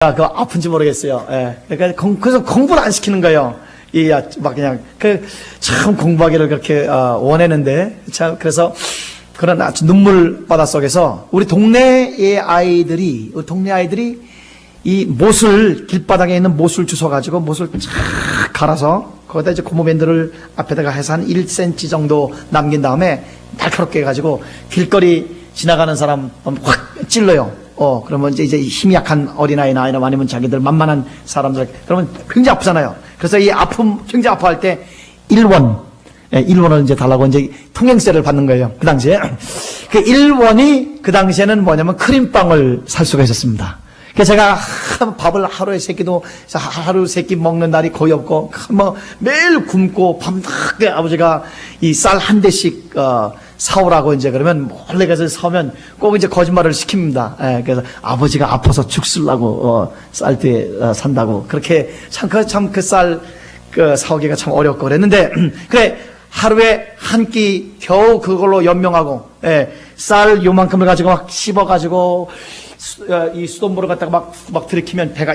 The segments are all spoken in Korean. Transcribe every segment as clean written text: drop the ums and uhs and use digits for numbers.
그 아픈지 모르겠어요. 예. 그러니까 그래서 공부를 안 시키는 거예요. 막 그냥 참 공부하기를 그렇게 원했는데 참 그래서 그런 아주 눈물 바다 속에서 우리 동네 아이들이 이 못을 길바닥에 있는 못을 주워 가지고 못을 쫙 갈아서 거기다 이제 고무밴드를 앞에다가 해서 한 1cm 정도 남긴 다음에 날카롭게 해가지고 길거리 지나가는 사람 확 찔러요. 그러면 이제 힘이 약한 어린아이나 아니면 자기들 만만한 사람들, 그러면 굉장히 아프잖아요. 그래서 이 아픔, 굉장히 아파할 때 1원, 1원을 이제 달라고 이제 통행세를 받는 거예요. 그 당시에. 그 1원이 그 당시에는 뭐냐면 크림빵을 살 수가 있었습니다. 그래서 제가 밥을 하루에 세 끼도, 하루 세 끼 먹는 날이 거의 없고, 매일 굶고 밤늦게 아버지가 이 쌀 한 대씩, 사오라고 이제 그러면 몰래 가서 사오면 꼭 이제 거짓말을 시킵니다. 그래서 아버지가 아파서 죽 쓰려고, 쌀때 산다고. 그렇게 그 쌀, 사오기가 참 어렵고 그랬는데, 그래, 하루에 한 끼 겨우 그걸로 연명하고, 쌀 요만큼을 가지고 막 씹어가지고, 이 수돗물을 갖다가 막 들이키면 배가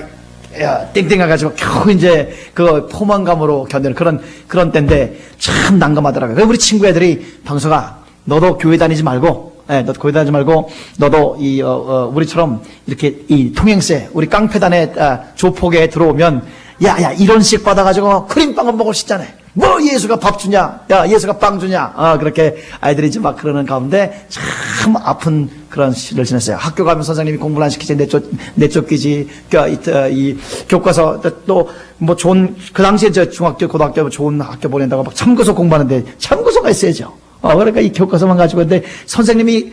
땡땡해가지고 겨우 이제 그 포만감으로 견디는 그런 때인데 참 난감하더라고요. 그래서 우리 친구 애들이 방송아, 너도 교회 다니지 말고, 너도 교회 다니지 말고, 너도 우리처럼 이렇게 이 통행세, 우리 깡패단의 조폭에 들어오면, 야, 이런 식 받아가지고 크림빵을 먹을 수 있잖아. 뭐 예수가 밥 주냐? 야, 예수가 빵 주냐? 그렇게 아이들이 이제 막 그러는 가운데 참 아픈 그런 시를 지냈어요. 학교 가면 선생님이 공부를 안 시키지, 내쫓기지, 이 교과서 또 뭐 좋은, 그 당시에 저 중학교, 고등학교 좋은 학교 보낸다고 막 참고서 공부하는데 참고서가 있어야죠. 그러니까 이 교과서만 가지고 있는데 선생님이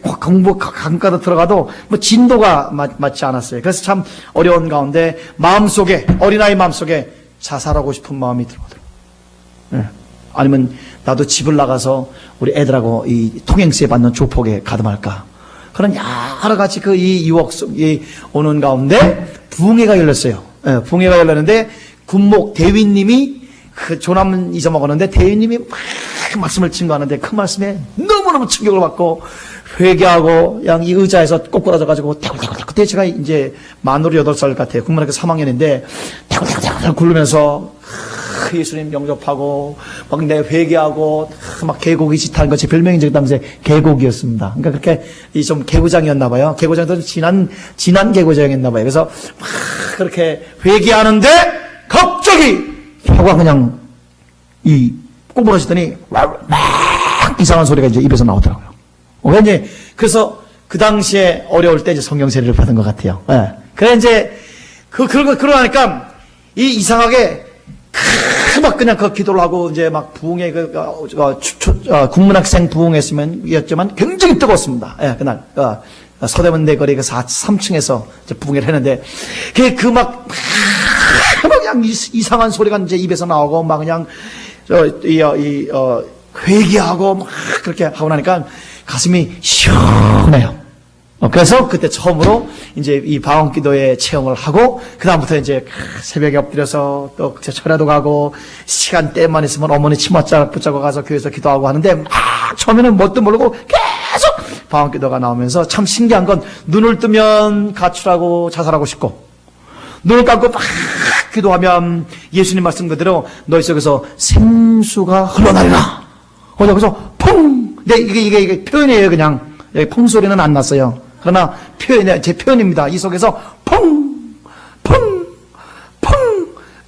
공부 강가로 들어가도 뭐 진도가 맞지 않았어요. 그래서 참 어려운 가운데 어린아이 마음속에 자살하고 싶은 마음이 들어오더라고요. 아니면 나도 집을 나가서 우리 애들하고 이 통행세 받는 조폭에 가담할까. 그런 여러 가지 이 유혹 속에 오는 가운데 부흥회가 열렸어요. 부흥회가 열렸는데 군목 대위님이 그 조남 잊어먹었는데 대위님이 막 말씀을 증거하는데 그 말씀에 너무너무 충격을 받고 회개하고 그냥 이 의자에서 꼬꾸라져가지고 대굴대굴, 그때 제가 이제 만으로 8살 같아요. 국민학교 3학년인데 대굴대굴 굴르면서 예수님 영접하고 막 내 회개하고 막 개고기 짓하는 거 제 별명이 그 당시에 개고기였습니다. 그러니까 그렇게 좀 개구장이었나 봐요. 개구장도 진한 개구장이었나 봐요. 그래서 막 그렇게 회개하는데 갑자기 혀가 그냥 꼬부러지더니 막 이상한 소리가 이제 입에서 나오더라고요. 그래서 그 당시에 어려울 때 이제 성경 세례를 받은 것 같아요. 그래 이제 그러니까 이상하게 막 그냥 기도를 하고 이제 막 부흥회 국문학생 부흥했으면 굉장히 뜨거웠습니다. 그날 서대문대 거리 3층에서 부흥회를 했는데 그냥 이상한 소리가 이제 입에서 나오고 막 그냥 회개하고 막 그렇게 하고 나니까 가슴이 시원해요. 그래서 그때 처음으로 이제 이 방언기도의 체험을 하고, 그다음부터 이제 새벽에 엎드려서 또 철야도 가고, 시간 때만 있으면 어머니 치맛자락 붙잡고 가서 교회에서 기도하고 하는데, 막 처음에는 뭣도 모르고 계속 방언기도가 나오면서 참 신기한 건 눈을 뜨면 가출하고 자살하고 싶고, 눈을 감고 막 기도하면 예수님 말씀 그대로 너희 속에서 생수가 흘러나리라. 그래서 퐁! 근데 이게 표현이에요, 그냥. 여기 퐁 소리는 안 났어요. 그러나 제 표현입니다. 이 속에서 퐁! 퐁! 퐁!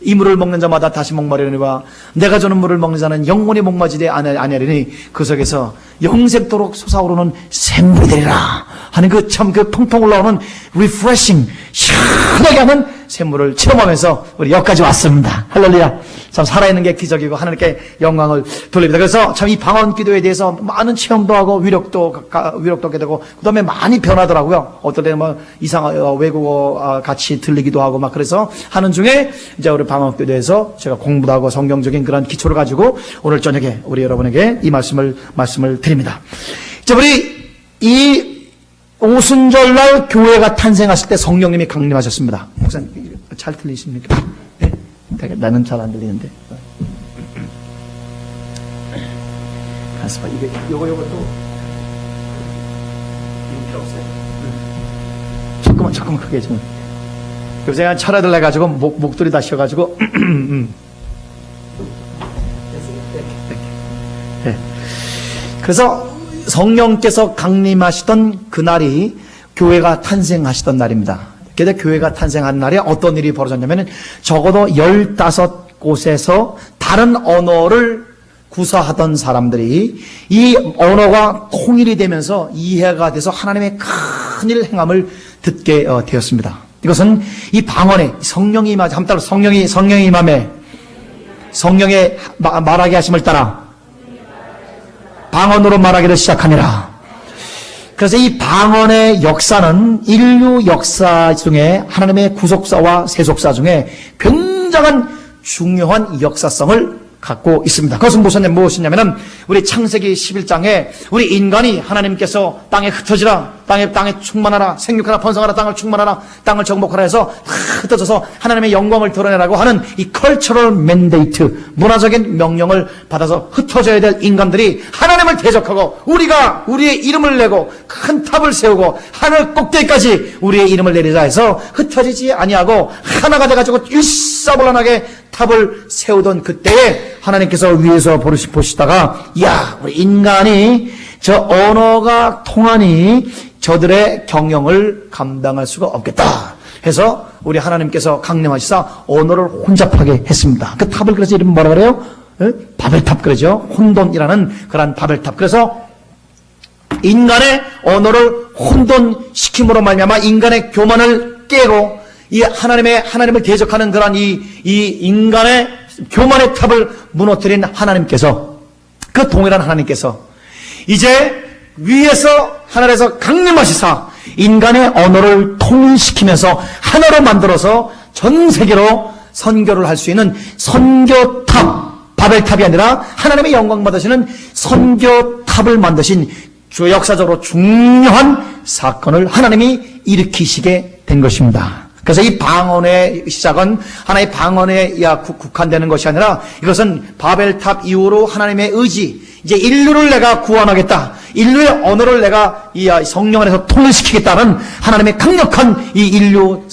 이 물을 먹는 자마다 다시 목마르리니와 내가 주는 물을 먹는 자는 영원히 목마지되 아니하리니 그 속에서 영생토록 솟아오르는 샘물이 되리라 하는 그 퐁퐁 올라오는 refreshing, 시원하게 하는 샘물을 체험하면서 우리 여기까지 왔습니다. 할렐루야. 참 살아있는 게 기적이고 하나님께 영광을 돌립니다. 그래서 참 이 방언 기도에 대해서 많은 체험도 하고 위력도 하게 되고 그 다음에 많이 변하더라고요. 어떨 때는 뭐 외국어 같이 들리기도 하고 막 그래서 하는 중에 이제 우리 방언 기도에서 제가 공부도 하고 성경적인 그런 기초를 가지고 오늘 저녁에 우리 여러분에게 이 말씀을 드립니다. 이제 우리 이 오순절날 교회가 탄생하실 때 성령님이 강림하셨습니다. 목사님 잘 들리십니까? 네? 나는 잘 안 들리는데. 가슴아 이게 요것도 이거 필요 없어요. 조금만 크게 좀. 요새 그냥 철회들 해가지고 목도리 다 씌워가지고 네. 그래서 성령께서 강림하시던 그날이 교회가 탄생하시던 날입니다. 그때 교회가 탄생한 날에 어떤 일이 벌어졌냐면 적어도 15곳에서 다른 언어를 구사하던 사람들이 이 언어가 통일이 되면서 이해가 돼서 하나님의 큰일 행함을 듣게 되었습니다. 이것은 이 방언에 성령이 임하지, 한 따로 성령이 임함에 성령의 말하게 하심을 따라 방언으로 말하기를 시작하니라. 그래서 이 방언의 역사는 인류 역사 중에 하나님의 구속사와 세속사 중에 굉장한 중요한 역사성을 갖고 있습니다. 그것은 무엇이냐면 우리 창세기 11장에 우리 인간이 하나님께서 땅에 흩어지라, 땅에 충만하라, 생육하라, 번성하라, 땅을 충만하라, 땅을 정복하라 해서 흩어져서 하나님의 영광을 드러내라고 하는 이 컬처럴 맨데이트, 문화적인 명령을 받아서 흩어져야 될 인간들이 하나님을 대적하고 우리가 우리의 이름을 내고 큰 탑을 세우고 하늘 꼭대기까지 우리의 이름을 내리자 해서 흩어지지 아니하고 하나가 돼가지고 일사불란하게 탑을 세우던 그때에 하나님께서 위에서 보시다가 야, 우리 인간이 저 언어가 통하니 저들의 경영을 감당할 수가 없겠다 해서 우리 하나님께서 강림하시사 언어를 혼잡하게 했습니다. 그 탑을 그래서 이름 뭐라 그래요? 바벨탑 그러죠. 혼돈이라는 그런 바벨탑. 그래서 인간의 언어를 혼돈시킴으로 말미암아 인간의 교만을 깨고 이 하나님을 대적하는 그런 이 인간의 교만의 탑을 무너뜨린 하나님께서, 그 동일한 하나님께서 이제 위에서 하늘에서 강림하시사 인간의 언어를 통일시키면서 하나로 만들어서 전 세계로 선교를 할 수 있는 선교탑, 바벨탑이 아니라 하나님의 영광 받으시는 선교탑을 만드신 역사적으로 중요한 사건을 하나님이 일으키시게 된 것입니다. 그래서 이 방언의 시작은 하나의 방언에 국한되는 것이 아니라 이것은 바벨탑 이후로 하나님의 의지, 이제 인류를 내가 구원하겠다, 인류의 언어를 내가 이 성령 안에서 통일시키겠다는 하나님의 강력한 이 인류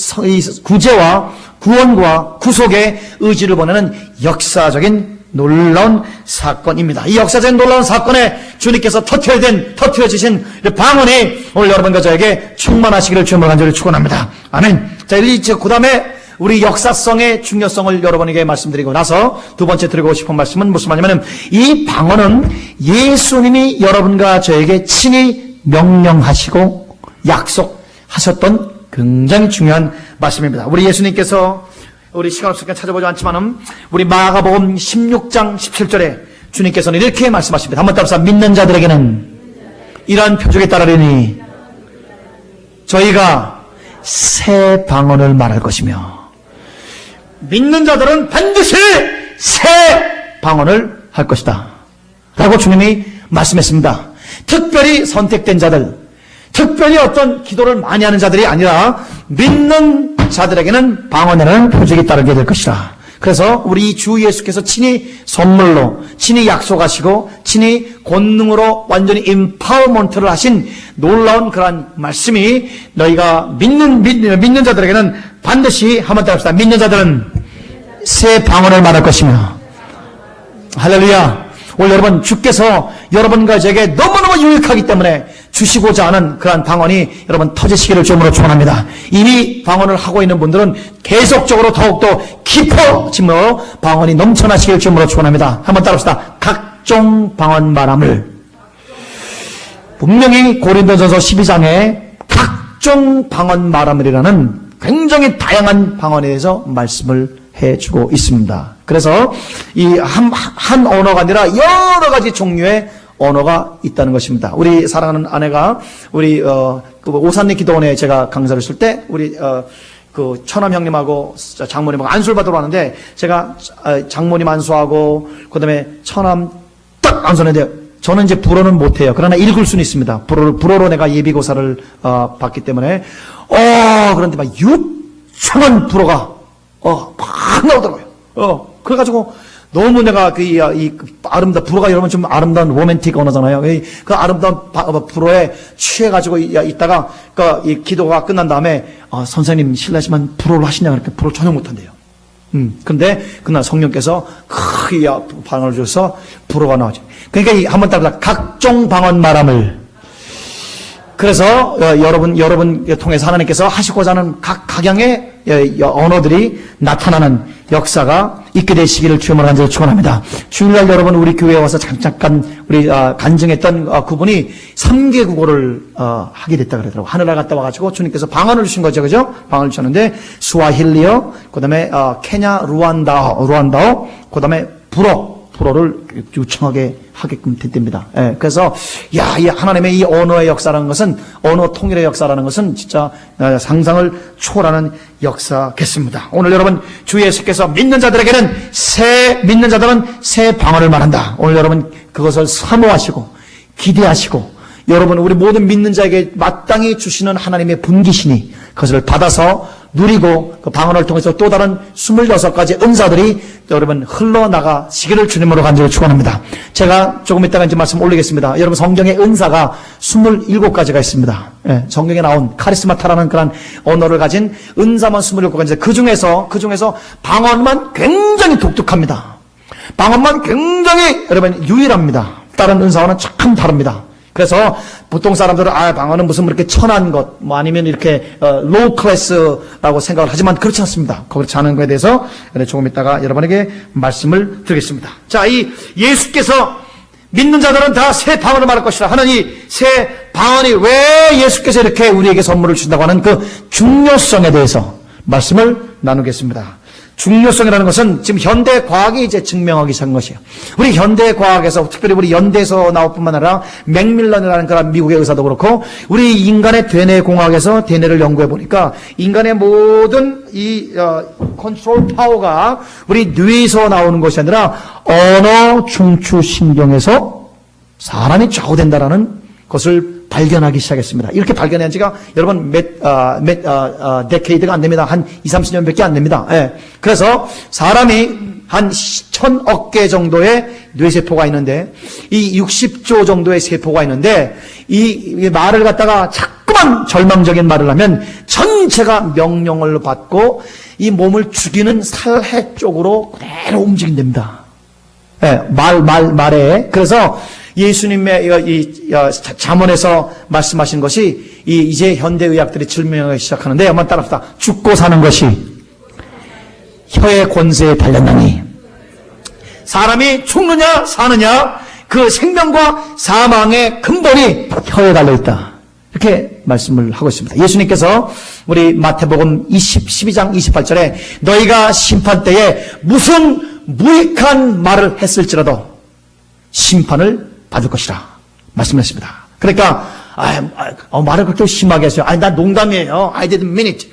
구제와 구원과 구속의 의지를 보내는 역사적인 놀라운 사건입니다. 이 역사적인 놀라운 사건에 주님께서 터트려주신 방언이 오늘 여러분과 저에게 충만하시기를 주님을 간절히 축원합니다. 아멘. 자, 그 다음에 우리 역사성의 중요성을 여러분에게 말씀드리고 나서 두 번째 드리고 싶은 말씀은 무슨 말이냐면 이 방언은 예수님이 여러분과 저에게 친히 명령하시고 약속하셨던 굉장히 중요한 말씀입니다. 우리 예수님께서 우리 시간 없으니까 찾아보지 않지만은 우리 마가복음 16장 17절에 주님께서는 이렇게 말씀하십니다. 한번 따라서 믿는 자들에게는 이러한 표적에 따르리니 저희가 새 방언을 말할 것이며 믿는 자들은 반드시 새 방언을 할 것이다 라고 주님이 말씀했습니다. 특별히 선택된 자들, 특별히 어떤 기도를 많이 하는 자들이 아니라 믿는 자들에게는 방언이라는 표적이 따르게 될 것이다. 그래서 우리 주 예수께서 친히 선물로, 친히 약속하시고 친히 권능으로 완전히 임파워먼트를 하신 놀라운 그러한 말씀이 너희가 믿는 자들에게는 반드시 한번 따라합시다. 믿는 자들은 새 방언을 말할 것이며, 할렐루야. 오늘 여러분, 주께서 여러분과 저에게 너무너무 유익하기 때문에 주시고자 하는 그러한 방언이 여러분 터지시기를 주님으로 축원합니다. 이미 방언을 하고 있는 분들은 계속적으로 더욱더 깊어짐으로 방언이 넘쳐나시기를 주님으로 축원합니다. 한번 따라합시다. 각종 방언 말함을. 분명히 고린도전서 12장에 각종 방언 말함을이라는 굉장히 다양한 방언에 대해서 말씀을 해주고 있습니다. 그래서 이 한 언어가 아니라 여러 가지 종류의 언어가 있다는 것입니다. 우리 사랑하는 아내가 우리 그 오산리 기도원에 제가 강사를 했을 때 우리 그 천암 형님하고 장모님하고 안수를 받으러 왔는데 제가 장모님 안수하고 그다음에 천암 딱 안수했는데 저는 이제 불어는 못해요. 그러나 읽을 수는 있습니다. 불어로 내가 예비고사를 받기 때문에 그런데 막 유창한 불어가 막 나오더라고요. 그래가지고 너무 내가 아름다운, 불어가 여러분 좀 아름다운 로맨틱 언어잖아요. 그 아름다운 불어에 취해가지고 있다가, 이 기도가 끝난 다음에, 선생님, 실례지만 불어를 하시냐? 그러니까 불어 전혀 못한대요. 근데 그날 성령께서 크게 방언을 주셔서 불어가 나오죠. 그러니까 한번 따라 각종 방언 말함을. 그래서 여러분 통해서 하나님께서 하시고자 하는 각 각양의 언어들이 나타나는 역사가 있게 되시기를 주님으로 간절히 축원합니다. 주일날 여러분 우리 교회에 와서 잠깐 우리 간증했던 그분이 3개 국어를 하게 됐다 그러더라고요. 하늘나라 갔다 와가지고 주님께서 방언을 주신 거죠, 그죠? 방언을 주셨는데 스와힐리어, 그다음에 케냐 루안다어, 그다음에 불어를 유창하게 하게끔 됐답니다. 예, 그래서 이 하나님의 이 언어의 역사라는 것은, 언어 통일의 역사라는 것은 진짜 상상을 초월하는 역사겠습니다. 오늘 여러분 주 예수께서 믿는 자들은 새 방언을 말한다. 오늘 여러분 그것을 사모하시고 기대하시고, 여러분 우리 모든 믿는 자에게 마땅히 주시는 하나님의 분기신이 그것을 받아서 누리고 그 방언을 통해서 또 다른 26가지 은사들이 여러분 흘러나가시기를 주님으로 간절히 축원합니다. 제가 조금 이따가 이제 말씀 올리겠습니다. 여러분 성경에 은사가 27가지가 있습니다. 예, 성경에 나온 카리스마타라는 그런 언어를 가진 은사만 27가지인데 그 중에서 방언만 굉장히 독특합니다. 방언만 굉장히 여러분 유일합니다. 다른 은사와는 참 다릅니다. 그래서 보통 사람들은 방언은 무슨 이렇게 천한 것, 아니면 이렇게 로우 클래스라고 생각을 하지만 그렇지 않습니다. 그렇지 않은 것에 대해서 조금 이따가 여러분에게 말씀을 드리겠습니다. 자, 이 예수께서 믿는 자들은 다 새 방언을 말할 것이라 하는 이 새 방언이 왜 예수께서 이렇게 우리에게 선물을 주신다고 하는 그 중요성에 대해서 말씀을 나누겠습니다. 중요성이라는 것은 지금 현대 과학이 이제 증명하기 시작한 것이에요. 우리 현대 과학에서, 특별히 우리 연대에서 나올 뿐만 아니라 맥밀런이라는 그런 미국의 의사도 그렇고, 우리 인간의 대뇌 공학에서 대뇌를 연구해 보니까 인간의 모든 이 컨트롤 파워가 우리 뇌에서 나오는 것이 아니라 언어 중추 신경에서 사람이 좌우된다라는 것을 발견하기 시작했습니다. 이렇게 발견한 지가 여러분 데케이드가 안 됩니다. 한 20-30년밖에 안 됩니다. 예. 그래서 사람이 한 1000억 개 정도의 뇌세포가 있는데, 이 60조 정도의 세포가 있는데, 이 말을 갖다가 자꾸만 절망적인 말을 하면 전체가 명령을 받고 이 몸을 죽이는 살해 쪽으로 그대로 움직인답니다. 예, 말에. 그래서 예수님의 이 잠언에서 말씀하신 것이 이제 현대의학들이 증명하기 시작하는데, 한번 따라합시다. 죽고 사는 것이 혀의 권세에 달렸나니, 사람이 죽느냐 사느냐 그 생명과 사망의 근본이 혀에 달려있다. 이렇게 말씀을 하고 있습니다. 예수님께서 우리 마태복음 12장 28절에 너희가 심판 때에 무슨 무익한 말을 했을지라도 심판을 받을 것이라 말씀했습니다. 그러니까 말을 그렇게 심하게 했어요. 난 농담이에요. I didn't mean it.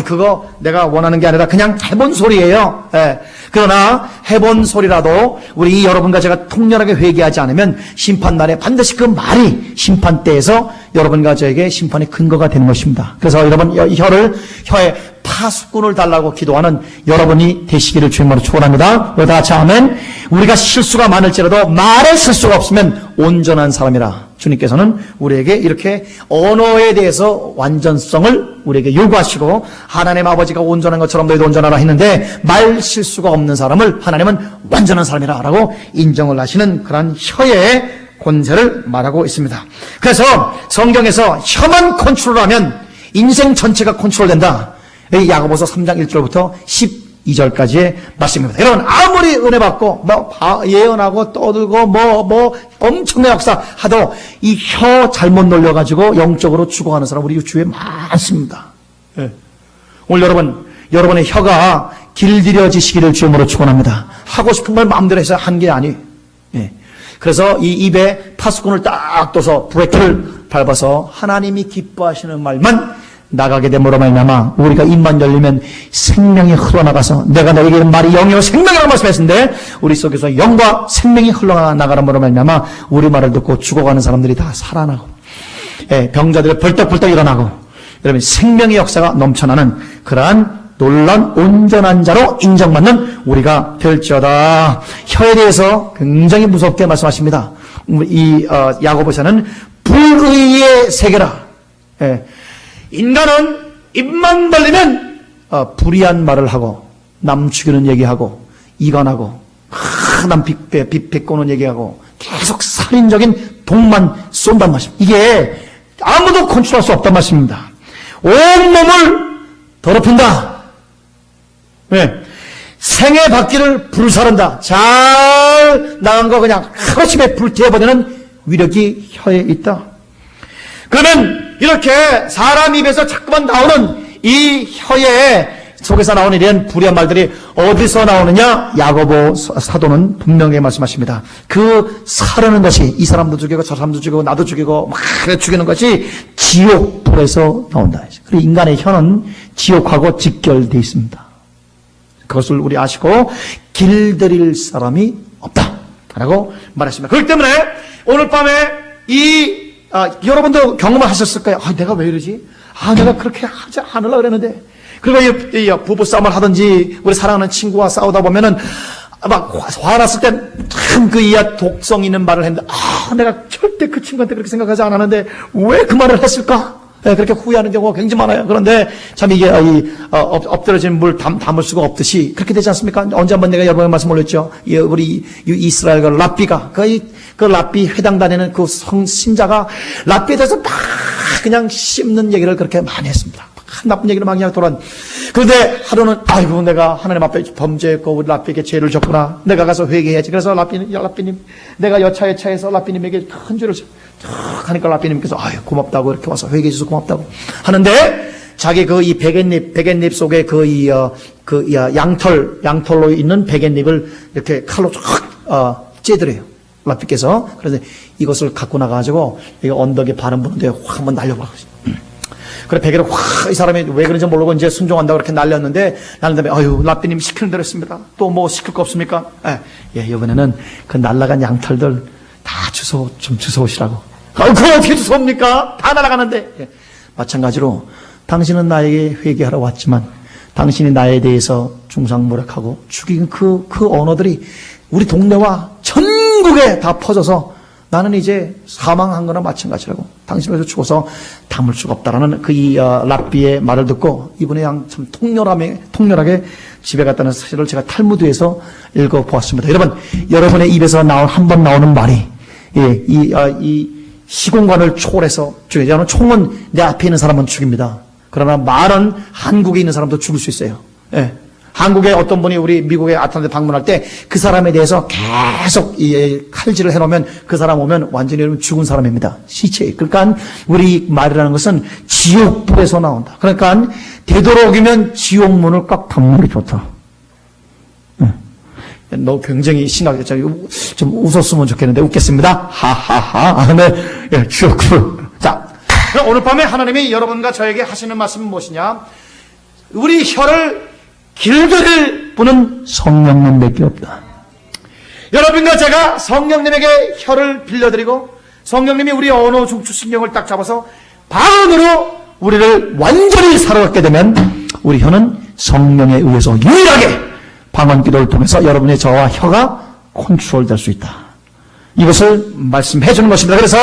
그거 내가 원하는 게 아니라 그냥 해본 소리예요. 예. 그러나 해본 소리라도 우리 여러분과 제가 통렬하게 회개하지 않으면 심판날에 반드시 그 말이 심판대에서 여러분과 저에게 심판의 근거가 되는 것입니다. 그래서 여러분 혀에 파수꾼을 달라고 기도하는 여러분이 되시기를 주님으로 축원합니다. 다 같이 아멘. 우리가 실수가 많을지라도 말에 실수가 없으면 온전한 사람이라 주님께서는 우리에게 이렇게 언어에 대해서 완전성을 우리에게 요구하시고, 하나님 아버지가 온전한 것처럼 너희도 온전하라 했는데 말 실수가 없는 사람을 하나님은 완전한 사람이라 라고 인정을 하시는 그런 혀의 권세를 말하고 있습니다. 그래서 성경에서 혀만 컨트롤하면 인생 전체가 컨트롤된다. 야고보서 3장 1절부터 12절까지의 말씀입니다. 여러분 아무리 은혜 받고 예언하고 떠들고 엄청난 역사 하도 이 혀 잘못 놀려가지고 영적으로 죽어가는 사람 우리 주위에 많습니다. 네. 오늘 여러분의 혀가 길들여지시기를 주님으로 축원합니다. 하고 싶은 걸 마음대로 해서 한 게 아니에요. 네. 그래서 이 입에 파수꾼을 딱 둬서 브레이크를 밟아서 하나님이 기뻐하시는 말만 나가게 됨으로 말미암아 우리가 입만 열리면 생명이 흘러나가서, 내가 너에게 말이 영이요 생명이라고 말씀했는데 우리 속에서 영과 생명이 흘러나가므로 말미암아 우리 말을 듣고 죽어가는 사람들이 다 살아나고, 병자들이 벌떡벌떡 일어나고, 여러분 생명의 역사가 넘쳐나는 그러한 놀라운 온전한 자로 인정받는 우리가 될지어다. 혀에 대해서 굉장히 무섭게 말씀하십니다. 이 야고보서는 불의의 세계라. 예. 인간은 입만 벌리면 불의한 말을 하고 남 죽이는 얘기하고 이간하고 남 비꼬는 얘기하고 계속 살인적인 독만 쏜단 말씀입니다. 이게 아무도 컨트롤할 수 없단 말씀입니다. 온몸을 더럽힌다. 네. 생의 바퀴를 불사른다. 잘 나간 거 그냥 하루심에 불태워버리는 위력이 혀에 있다. 그러면 이렇게 사람 입에서 자꾸만 나오는 이 혀에 속에서 나오는 이런 불의한 말들이 어디서 나오느냐? 야고보 사도는 분명히 말씀하십니다. 그 사르는 것이 이 사람도 죽이고 저 사람도 죽이고 나도 죽이고 막 죽이는 것이 지옥불에서 나온다. 그리고 인간의 혀는 지옥하고 직결되어 있습니다. 그것을 우리 아시고 길들일 사람이 없다 라고 말했습니다. 그렇기 때문에 오늘 밤에 여러분도 경험을 하셨을 거예요. 내가 왜 이러지? 내가 그렇게 하지 않으려고 그랬는데. 그리고 이 부부싸움을 하든지 우리 사랑하는 친구와 싸우다 보면은 막 화났을 때 참 그 독성 있는 말을 했는데 내가 절대 그 친구한테 그렇게 생각하지 않았는데 왜 그 말을 했을까? 그렇게 후회하는 경우가 굉장히 많아요. 그런데 참 이게 엎드려진 물 담을 수가 없듯이 그렇게 되지 않습니까? 언제 한번 내가 여러분의 말씀 올렸죠. 우리 이스라엘과 랍비가 그 랍비 회당 다니는 그 신자가 랍비에 대해서 막 그냥 씹는 얘기를 그렇게 많이 했습니다. 나쁜 얘기를 많이 하더란. 그런데 하루는 아이고 내가 하나님 앞에 범죄했고 우리 랍비에게 죄를 졌구나. 내가 가서 회개해야지. 그래서 랍비님 내가 여차에 차해서 랍비님에게 큰 죄를 하니까 랍비님께서 고맙다고 이렇게 와서 회개해 주셔서 고맙다고 하는데 자기 이 베갯잎 속에 양털로 있는 베갯잎을 이렇게 칼로 쫙 째드려요. 랍비께서. 그래서 이것을 갖고 나가가지고 언덕에 바람 부는데 확 한번 날려버렸어요. 그래 베개를 확 이 사람이 왜 그런지 모르고 이제 순종한다고 이렇게 날렸는데 날린 다음에 랍비님 시키는 대로 했습니다. 또 뭐 시킬 거 없습니까? 이번에는 그 날라간 양털들 다 좀 주워오시라고. 그거 어떻게 주워옵니까? 다 날아가는데. 마찬가지로 당신은 나에게 회개하러 왔지만 당신이 나에 대해서 중상모략하고 죽인 그 언어들이 우리 동네와 전국에 다 퍼져서 나는 이제 사망한 거나 마찬가지라고. 당신으로서 죽어서 담을 수가 없다라는 랍비의 말을 듣고 이분이 참 통렬하게 집에 갔다는 사실을 제가 탈무드에서 읽어보았습니다. 여러분의 입에서 한 번 나오는 말이 이 시공간을 초월해서 죽여요. 총은 내 앞에 있는 사람은 죽입니다. 그러나 말은 한국에 있는 사람도 죽을 수 있어요. 한국에 어떤 분이 우리 미국에 아틀란타 방문할 때 그 사람에 대해서 계속 칼질을 해놓으면 그 사람 오면 완전히 죽은 사람입니다. 시체. 그러니까 우리 말이라는 것은 지옥불에서 나온다. 그러니까 되도록이면 지옥문을 꽉 닫는 게 좋다. 너 굉장히 심하게 좀 웃었으면 좋겠는데 웃겠습니다. 하하하. 네, 지옥불. 자, 그럼 오늘 밤에 하나님이 여러분과 저에게 하시는 말씀은 무엇이냐? 우리 혀를 길들일 분은 성령님밖에 없다. 여러분과 제가 성령님에게 혀를 빌려드리고 성령님이 우리 언어 중추신경을 딱 잡아서 방언으로 우리를 완전히 사로잡게 되면 우리 혀는 성령에 의해서 유일하게 방언 기도를 통해서 여러분의 저와 혀가 컨트롤될 수 있다. 이것을 말씀해 주는 것입니다. 그래서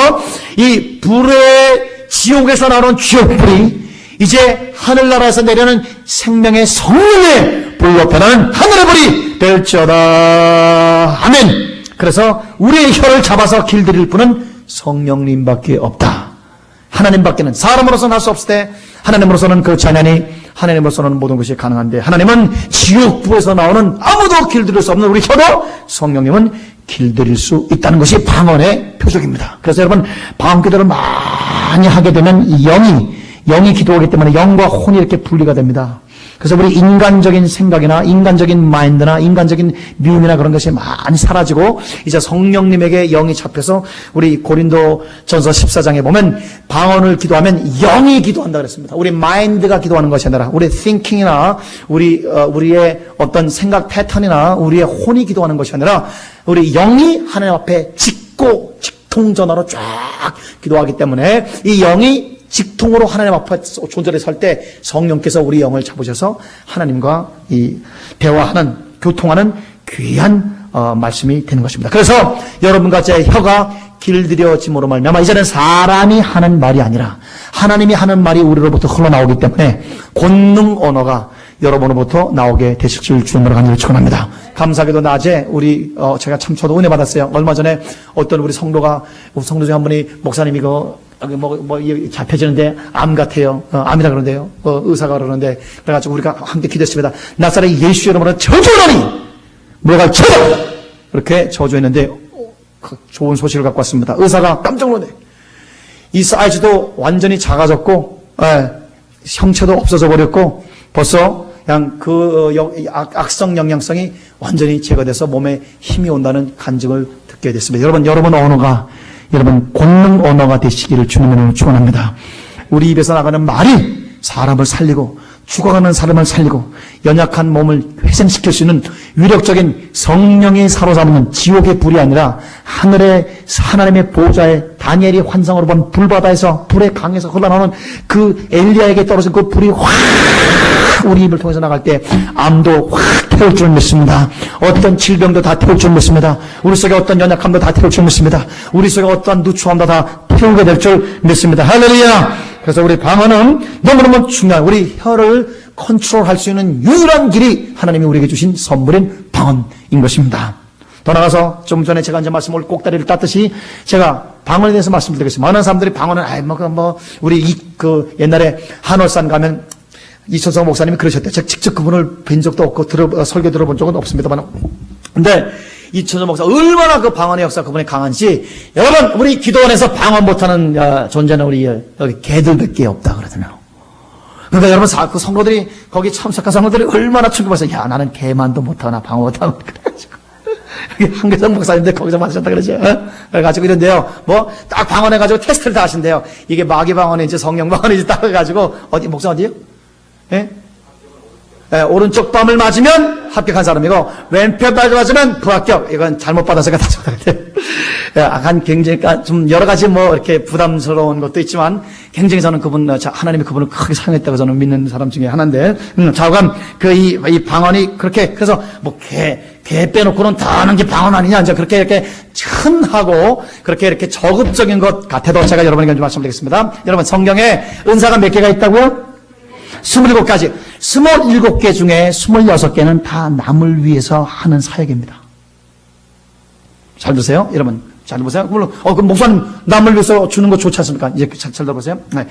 이 불의 지옥에서 나오는 지옥불이 이제 하늘나라에서 내려는 생명의 성령의 불로 변하는 하늘의 불이 될지어다. 아멘. 그래서 우리의 혀를 잡아서 길들일 분은 성령님밖에 없다. 하나님밖에는 사람으로서는 할 수 없을 때 하나님으로서는 그렇지 않으니 하나님으로서는 모든 것이 가능한데 하나님은 지옥불에서 나오는 아무도 길들일 수 없는 우리 혀도 성령님은 길들일 수 있다는 것이 방언의 표적입니다. 그래서 여러분 방언 기도를 많이 하게 되면 영이 기도하기 때문에 영과 혼이 이렇게 분리가 됩니다. 그래서 우리 인간적인 생각이나 인간적인 마인드나 인간적인 미움이나 그런 것이 많이 사라지고 이제 성령님에게 영이 잡혀서 우리 고린도전서 14장에 보면 방언을 기도하면 영이 기도한다 그랬습니다. 우리 마인드가 기도하는 것이 아니라 우리 thinking이나 우리의 어떤 생각 패턴이나 우리의 혼이 기도하는 것이 아니라 우리 영이 하나님 앞에 직통전화로 쫙 기도하기 때문에 이 영이 직통으로 하나님 앞에 존재를 설 때 성령께서 우리 영을 잡으셔서 하나님과 이 대화하는, 교통하는 귀한 말씀이 되는 것입니다. 그래서 여러분과 제 혀가 길들여짐으로 말미암아 이제는 사람이 하는 말이 아니라 하나님이 하는 말이 우리로부터 흘러나오기 때문에 권능 언어가 여러분으로부터 나오게 되실 줄 주님으로 간절히 축원합니다. 감사하게도 낮에 제가 참 저도 은혜 받았어요. 얼마 전에 어떤 우리 성도 중에 한 분이 목사님이 잡혀지는데 암 같아요. 암이라 그러는데요. 의사가 그러는데 그래가지고 우리가 함께 기도했습니다. 나사렛 예수 이름으로 저주하노니 뭐가 쳐라! 그렇게 저주했는데 좋은 소식을 갖고 왔습니다. 의사가 깜짝 놀래. 이 사이즈도 완전히 작아졌고 형체도 없어져 버렸고 벌써 그냥 악성 영양성이 완전히 제거돼서 몸에 힘이 온다는 간증을 듣게 됐습니다. 여러분 언어가 여러분 권능 언어가 되시기를 주님으로 축원합니다. 우리 입에서 나가는 말이 사람을 살리고 죽어가는 사람을 살리고 연약한 몸을 회생시킬 수 있는 위력적인 성령이 사로잡는 지옥의 불이 아니라 하나님의 보좌에 다니엘이 환상으로 본 불바다에서 불의 강에서 흘러나오는 그 엘리야에게 떨어진 그 불이 확 우리 입을 통해서 나갈 때 암도 확 태울 줄 믿습니다. 어떤 질병도 다 태울 줄 믿습니다. 우리 속에 어떤 연약함도 다 태울 줄 믿습니다. 우리 속에 어떤 누추함도 다 태우게 될 줄 믿습니다. 할렐루야. 그래서 우리 방언은 너무너무 중요한 우리 혀를 컨트롤할 수 있는 유일한 길이 하나님이 우리에게 주신 선물인 방언인 것입니다. 더 나가서 좀 전에 제가 이제 말씀을 꼭다리를 땄듯이 제가 방언에 대해서 말씀드리겠습니다. 많은 사람들이 방언은 우리 옛날에 한월산 가면 이천성 목사님이 그러셨대요. 제가 직접 그분을 뵌 적도 없고 설교 들어본 적은 없습니다만. 근데 이천성 목사 얼마나 그 방언의 역사 그분이 강한지 여러분 우리 기도원에서 방언 못하는 존재는 우리 여기 개들밖에 없다 그러잖아요. 그러니까 여러분 그 성도들이 거기 참석한 성도들이 얼마나 충격받았어요. 야 나는 개만도 못하나 방언 못하나 그래가지고 여기 한계성 목사님들 거기서 맞으셨다 그러죠. 그래가지고 이런데요. 딱 방언해가지고 테스트를 다 하신대요. 이게 마귀 방언인지 성령 방언인지 딱 해가지고 목사 어디요? 예? 오른쪽 뺨을 맞으면 합격한 사람이고 왼편 뺨을 맞으면 불합격. 이건 잘못 받아서가 다 좋다. 약간 굉장히 좀 여러 가지 이렇게 부담스러운 것도 있지만 굉장히 저는 하나님이 그분을 크게 사용했다고 저는 믿는 사람 중에 하나인데 좌우간 이 방언이 그렇게 그래서 개 빼놓고는 다 하는 게 방언 아니냐 이제 그렇게 이렇게 흔하고 그렇게 이렇게 저급적인 것 같아도 제가 여러분에게 좀 말씀드리겠습니다. 여러분 성경에 은사가 몇 개가 있다고요? 27가지. 27개 중에 26개는 다 남을 위해서 하는 사역입니다. 잘 보세요. 여러분, 잘 보세요. 물론, 그럼 목사님, 남을 위해서 주는 거 좋지 않습니까? 이제 잘 들어보세요. 네.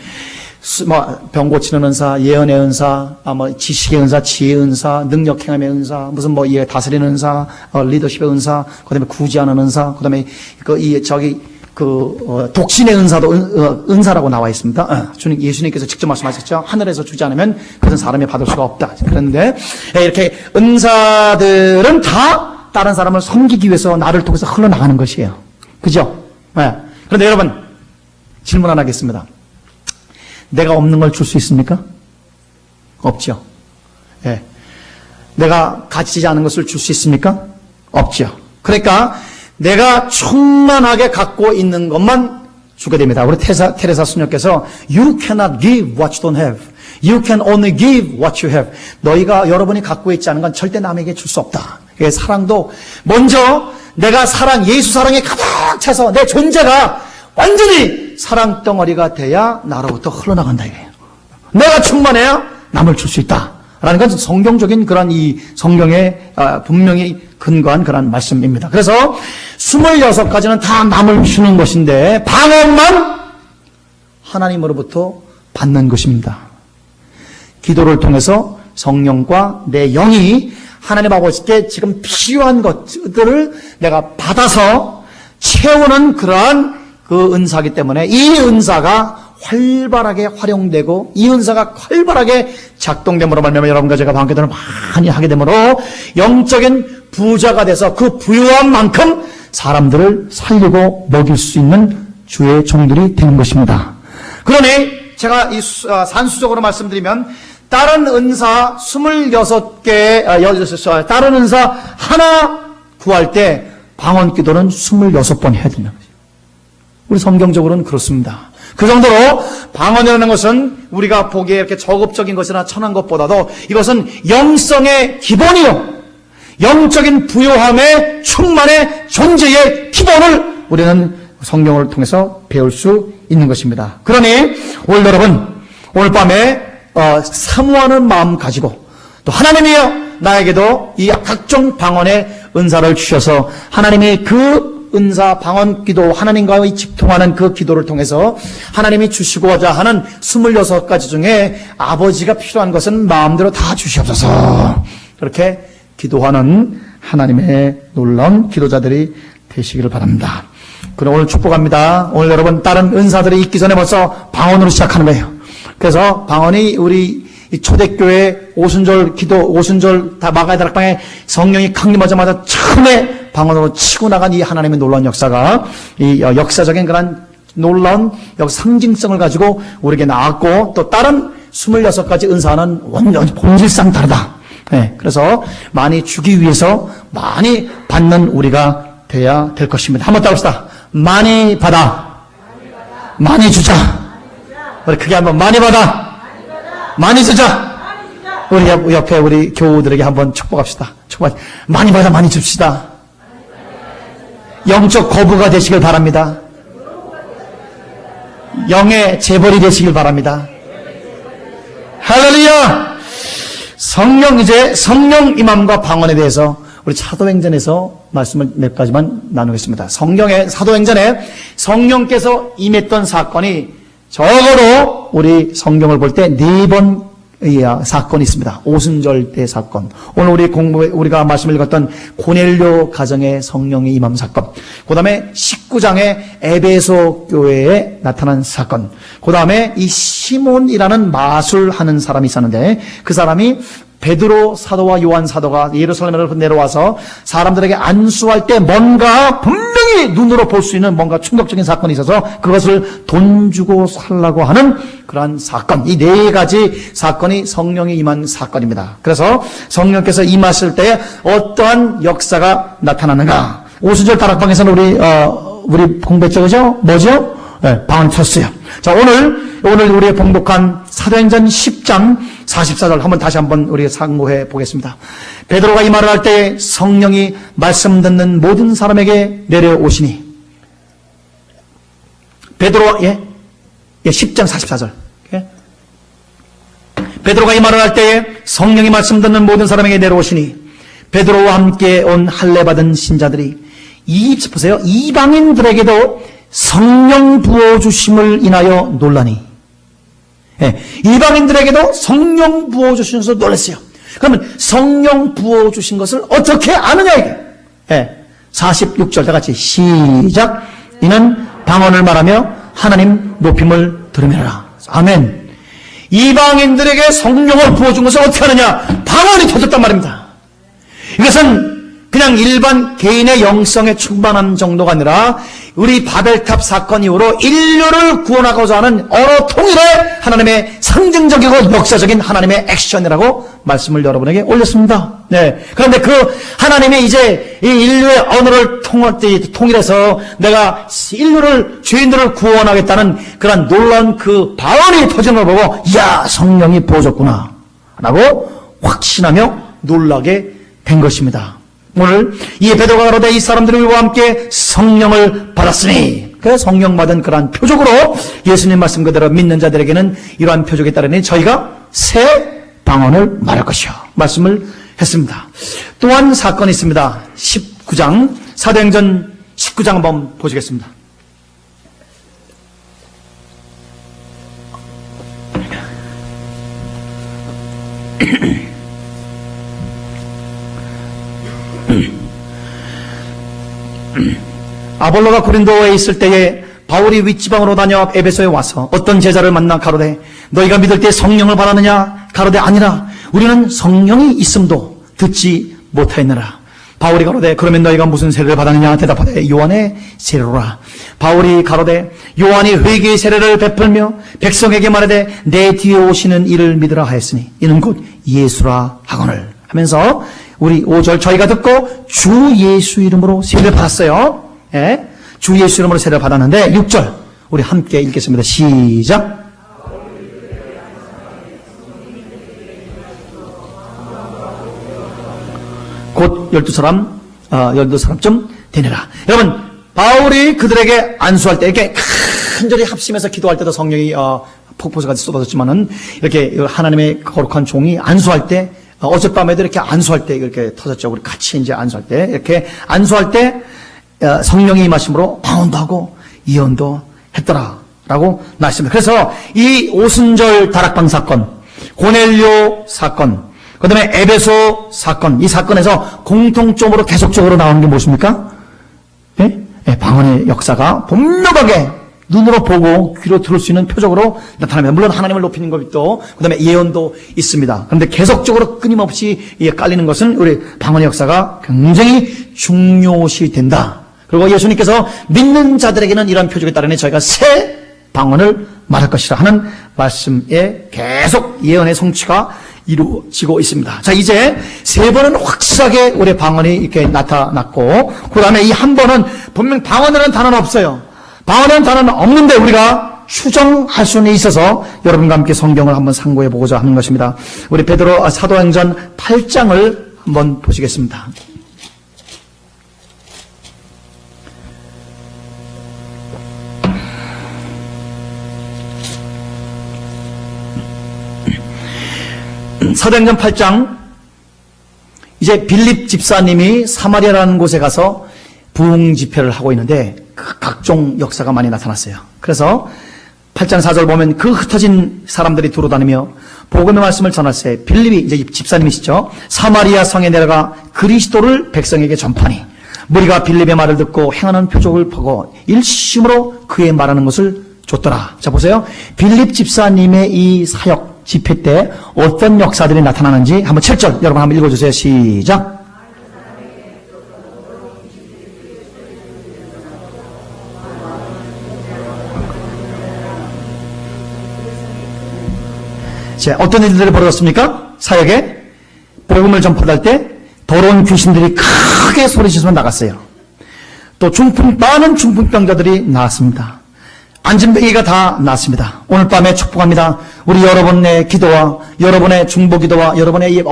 병 고치는 은사, 예언의 은사, 지식의 은사, 지혜의 은사, 능력 행함의 은사, 다스리는 은사, 리더십의 은사, 그 다음에 구제하는 은사, 그 다음에 독신의 은사도 은사라고 나와 있습니다. 예수님께서 직접 말씀하셨죠. 하늘에서 주지 않으면 그것은 사람이 받을 수가 없다. 그랬는데 이렇게 은사들은 다 다른 사람을 섬기기 위해서 나를 통해서 흘러나가는 것이에요. 그죠? 네. 그런데 여러분 질문 하나 하겠습니다. 내가 없는 걸 줄 수 있습니까? 없죠. 네. 내가 가지지 않은 것을 줄 수 있습니까? 없죠. 그러니까 내가 충만하게 갖고 있는 것만 주게 됩니다. 우리 테레사 수녀께서 You cannot give what you don't have. You can only give what you have. 여러분이 갖고 있지 않은 건 절대 남에게 줄 수 없다. 사랑도 먼저 내가 예수 사랑에 가득 차서 내 존재가 완전히 사랑 덩어리가 돼야 나로부터 흘러나간다 이거예요. 내가 충만해야 남을 줄 수 있다. 라는 건 성경적인 그런 이 성경에 분명히 근거한 그런 말씀입니다. 그래서 26가지는 다 남을 주는 것인데 방언만 하나님으로부터 받는 것입니다. 기도를 통해서 성령과 내 영이 하나님 아버지께 지금 필요한 것들을 내가 받아서 채우는 그러한 그 은사이기 때문에 이 은사가 활발하게 활용되고 이 은사가 활발하게 작동됨으로 말미암아 여러분과 제가 방언기도를 많이 하게 되므로 영적인 부자가 돼서 그 부유한 만큼 사람들을 살리고 먹일 수 있는 주의 종들이 되는 것입니다. 그러니 제가 이 산수적으로 말씀드리면 다른 은사 26개, 다른 은사 하나 구할 때 방언기도는 26번 해야 된다는 거죠. 우리 성경적으로는 그렇습니다. 그 정도로 방언이라는 것은 우리가 보기에 이렇게 저급적인 것이나 천한 것보다도 이것은 영성의 기본이요, 영적인 부요함의 충만의 존재의 기본을 우리는 성경을 통해서 배울 수 있는 것입니다. 그러니 오늘 여러분, 오늘 밤에 사모하는 마음 가지고, 또 하나님이여 나에게도 이 각종 방언의 은사를 주셔서 하나님이 그 은사 방언 기도, 하나님과의 직통하는 그 기도를 통해서 하나님이 주시고자 하는 26가지 중에 아버지가 필요한 것은 마음대로 다 주시옵소서, 그렇게 기도하는 하나님의 놀라운 기도자들이 되시기를 바랍니다. 그럼 오늘 축복합니다. 오늘 여러분, 다른 은사들이 있기 전에 벌써 방언으로 시작하는 거예요. 그래서 방언이 우리 초대교회 오순절 기도, 오순절 다 마가의 다락방에 성령이 강림하자마자 처음에 방언으로 치고 나간 이 하나님의 놀라운 역사가, 이 역사적인 그런 놀라운 상징성을 가지고 우리에게 나왔고, 또 다른 26가지 은사는 완전 본질상 다르다. 네, 그래서 많이 주기 위해서 많이 받는 우리가 돼야 될 것입니다. 한번 따봅시다. 많이 받아, 많이 주자. 우리 크게 한번 많이 받아, 많이 주자. 우리 옆에 우리 교우들에게 한번 축복합시다. 많이 받아, 많이 줍시다. 영적 거부가 되시길 바랍니다. 영의 재벌이 되시길 바랍니다. 할렐루야! 이제 성령 임함과 방언에 대해서 우리 사도행전에서 말씀을 몇 가지만 나누겠습니다. 성경의 사도행전에 성령께서 임했던 사건이 적어도 우리 성경을 볼 때 4번 사건이 있습니다. 오순절 때 사건, 오늘 우리가 말씀을 읽었던 고넬료 가정의 성령의 임함 사건, 그 다음에 19장의 에베소 교회에 나타난 사건, 그 다음에 이 시몬이라는 마술하는 사람이 있었는데 그 사람이 베드로 사도와 요한 사도가 예루살렘으로 내려와서 사람들에게 안수할 때 뭔가 분명히 눈으로 볼 수 있는 뭔가 충격적인 사건이 있어서 그것을 돈 주고 살라고 하는 그러한 사건, 이 4가지 사건이 성령이 임한 사건입니다. 그래서 성령께서 임하실 때 어떠한 역사가 나타나는가? 오순절 다락방에서는 우리 공부했죠, 그죠? 뭐죠? 네, 방언 쳤어요. 자, 오늘 우리의 봉독한 사도행전 10장 44절 다시 한번 우리가 상고해 보겠습니다. 베드로가 이 말을 할 때 성령이 말씀 듣는 모든 사람에게 내려오시니, 베드로가 10장 44절. 베드로가 이 말을 할 때에 성령이 말씀 듣는 모든 사람에게 내려오시니 베드로와 함께 온 할례 받은 신자들이 보세요. 이방인들에게도 성령 부어주심을 인하여 놀라니. 이방인들에게도 성령 부어주시면서 놀랐어요. 그러면 성령 부어주신 것을 어떻게 아느냐 이게. 46절 다 같이 시작. 이는 방언을 말하며 하나님 높임을 들으며라. 아멘. 이방인들에게 성령을 부어준 것을 어떻게 하느냐? 방언이 터졌단 말입니다. 이것은 그냥 일반 개인의 영성에 충만한 정도가 아니라 우리 바벨탑 사건 이후로 인류를 구원하고자 하는 언어 통일의 하나님의 상징적이고 역사적인 하나님의 액션이라고 말씀을 여러분에게 올렸습니다. 네. 그런데 그 하나님이 이제 이 인류의 언어를 통일해서 내가 죄인들을 구원하겠다는 그런 놀라운 그 방언이 터지는 걸 보고, 이야, 성령이 부어졌구나 라고 확신하며 놀라게 된 것입니다. 오늘 이 베드로가 가로되 이 사람들이 우리와 함께 성령을 받았으니, 그 성령 받은 그러한 표적으로 예수님 말씀 그대로 믿는 자들에게는 이러한 표적에 따르니 저희가 새 방언을 말할 것이요 말씀을 했습니다. 또한 사건이 있습니다. 19장 사도행전 19장 한번 보시겠습니다. 아볼로가 고린도에 있을 때에 바울이 윗지방으로 다녀 에베소에 와서 어떤 제자를 만나 가로되 너희가 믿을 때 성령을 받았느냐? 가로되 아니라 우리는 성령이 있음도 듣지 못하였느라. 바울이 가로되 그러면 너희가 무슨 세례를 받았느냐? 대답하되 요한의 세례로라. 바울이 가로되 요한이 회개의 세례를 베풀며 백성에게 말하되 내 뒤에 오시는 이를 믿으라 하였으니 이는 곧 예수라 하거늘 하면서 우리 5절 저희가 듣고 주 예수 이름으로 세례를 받았어요. 주 예수 이름으로 세례를 받았는데 6절 우리 함께 읽겠습니다. 시작. 곧 12사람쯤 되느라. 여러분, 바울이 그들에게 안수할 때, 이렇게 간절히 합심해서 기도할 때도 성령이 폭포수같이 쏟아졌지만은, 이렇게 하나님의 거룩한 종이 안수할 때, 어젯밤에도 이렇게 안수할 때, 이렇게 터졌죠. 우리 같이 이제 안수할 때, 이렇게 안수할 때, 성령이 임하심으로 방언도 하고, 예언도 했더라. 라고 나왔습니다. 그래서 이 오순절 다락방 사건, 고넬료 사건, 그 다음에 에베소 사건, 이 사건에서 공통점으로 계속적으로 나오는 게 무엇입니까? 예? 예, 방언의 역사가 분명하게 눈으로 보고 귀로 들을 수 있는 표적으로 나타납니다. 물론 하나님을 높이는 것도, 그 다음에 예언도 있습니다. 그런데 계속적으로 끊임없이 깔리는 것은 우리 방언의 역사가 굉장히 중요시 된다. 그리고 예수님께서 믿는 자들에게는 이런 표적에 따르니 저희가 새 방언을 말할 것이라 하는 말씀에 계속 예언의 성취가 이루어지고 있습니다. 자, 이제 세 번은 확실하게 우리 방언이 이렇게 나타났고, 그 다음에 이 한 번은 분명 방언이라는 단어는 없어요. 방언이라는 단어는 없는데 우리가 추정할 수는 있어서 여러분과 함께 성경을 한번 상고해 보고자 하는 것입니다. 우리 베드로 사도행전 8장을 한번 보시겠습니다. 사도행전 8장, 이제 빌립 집사님이 사마리아라는 곳에 가서 부흥 집회를 하고 있는데 각종 역사가 많이 나타났어요. 그래서 8장 4절 보면 그 흩어진 사람들이 두루다니며 복음의 말씀을 전할세 빌립이 이제 집사님이시죠. 사마리아 성에 내려가 그리스도를 백성에게 전파니 무리가 빌립의 말을 듣고 행하는 표적을 보고 일심으로 그의 말하는 것을 줬더라. 자, 보세요. 빌립 집사님의 이 사역 집회 때 어떤 역사들이 나타나는지 한번 7절 여러분 한번 읽어주세요. 시작. 자, 어떤 일들이 벌어졌습니까? 사역에 복음을 전파할 때 더러운 귀신들이 크게 소리치면서 나갔어요. 또 많은 중풍병자들이 나왔습니다. 안진뱅이가 다 나왔습니다. 오늘 밤에 축복합니다. 우리 여러분의 기도와 여러분의 중보기도와 여러분의 이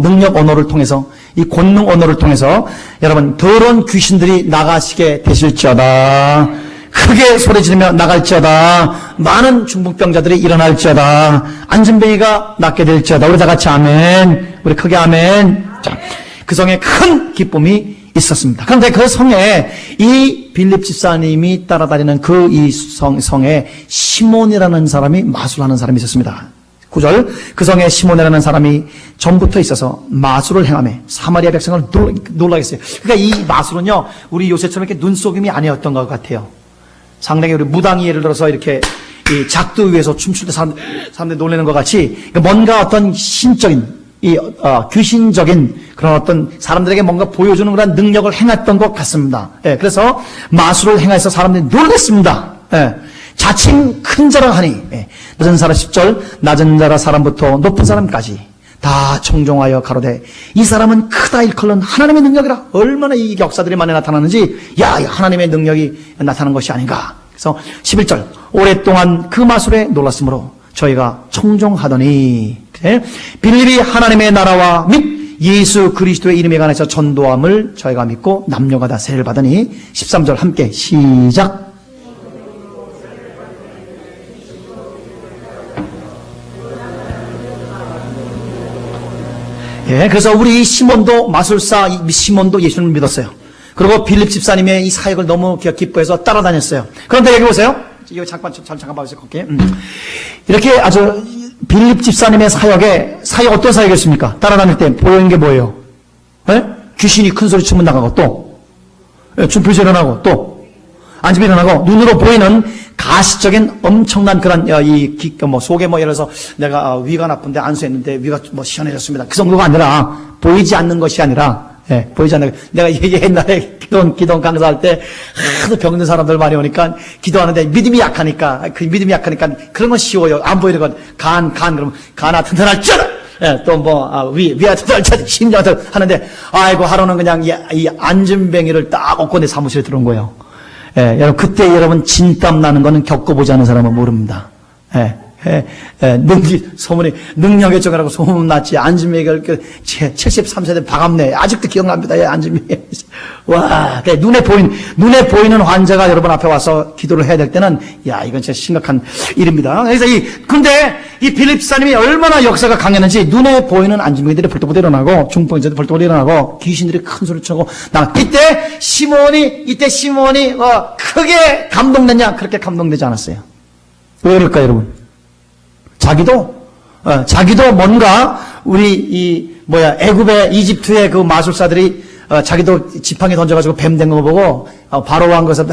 능력 언어를 통해서, 이 권능 언어를 통해서 여러분 더러운 귀신들이 나가시게 되실지어다. 크게 소리 지르며 나갈지어다. 많은 중풍병자들이 일어날지어다. 안진뱅이가 낫게 될지어다. 우리 다 같이 아멘. 우리 크게 아멘. 자, 그 성에 큰 기쁨이 있었습니다. 그런데 그 성에 이 빌립 집사님이 따라다니는 그 이 성에 시몬이라는 사람이 마술하는 사람이 있었습니다. 9절, 그 성에 시몬이라는 사람이 전부터 있어서 마술을 행하며 사마리아 백성을 놀라게 했어요. 그러니까 이 마술은요, 우리 요새처럼 이렇게 눈속임이 아니었던 것 같아요. 상당히 우리 무당이 예를 들어서 이렇게 이 작두 위에서 춤출 때 사람들이 놀라는 것 같이 뭔가 어떤 신적인 귀신적인 그런 어떤 사람들에게 뭔가 보여주는 그런 능력을 행했던 것 같습니다. 예, 그래서 마술을 행해서 사람들이 놀랐습니다. 예, 자칭 큰 자라 하니, 예, 낮은 사람 10절, 낮은 자라 사람부터 높은 사람까지 다 청종하여 가로되 이 사람은 크다 일컬는 하나님의 능력이라. 얼마나 이 역사들이 많이 나타나는지, 야, 하나님의 능력이 나타나는 것이 아닌가. 그래서 11절, 오랫동안 그 마술에 놀랐으므로 저희가 청종하더니, 빌립이 하나님의 나라와 및 예수 그리스도의 이름에 관해서 전도함을 저희가 믿고 남녀가 다 세례를 받으니 13절 함께 시작. 예, 그래서 우리 시몬도 마술사 시몬도 예수님을 믿었어요. 그리고 빌립 집사님의 이 사역을 너무 기뻐해서 따라다녔어요. 그런데 여기 보세요. 이거 잠깐 봐주세요. 이렇게 아주 빌립 집사님의 사역 어떤 사역이었습니까? 따라다닐 때 보이는 게 뭐예요? 네? 귀신이 큰 소리 치면 나가고 또 준표시 일어나고 또 안집이 일어나고 눈으로 보이는 가시적인 엄청난 그런 속에 예를 들어서 내가 위가 나쁜데 안수했는데 위가 시원해졌습니다. 그 정도가 아니라 보이지 않는 것이 아니라 보이지 않는 내가 옛날에 기도원 강사할 때 하도 병든 사람들 많이 오니까 기도하는데 믿음이 약하니까 그런 건 쉬워요. 안 보이는 건 그러면 간아 튼튼할 줄 또 위아 튼튼할 줄 심장 하는데 아이고 하루는 그냥 이 안진뱅이를 딱 얻고 내 사무실에 들어온 거예요. 여러분, 그때 여러분 진땀 나는 거는 겪어보지 않은 사람은 모릅니다. 소문이, 능력의 쪽이라고 소문났지. 안진미가 73세대 박암내. 아직도 기억납니다. 안진미. 와, 눈에 보이는 환자가 여러분 앞에 와서 기도를 해야 될 때는, 야, 이건 진짜 심각한 일입니다. 그래서 근데 이 빌립 사님이 얼마나 역사가 강했는지, 눈에 보이는 안진미들이 벌떡벌떡 일어나고, 중풍자들이 벌떡벌떡 일어나고, 귀신들이 큰 소리 치고, 이때 시몬이, 크게 감동됐냐? 그렇게 감동되지 않았어요. 왜 그럴까요, 여러분? 자기도 뭔가 애굽의 이집트의 그 마술사들이 자기도 지팡이 던져가지고 뱀 된 거 보고 바로 한 것을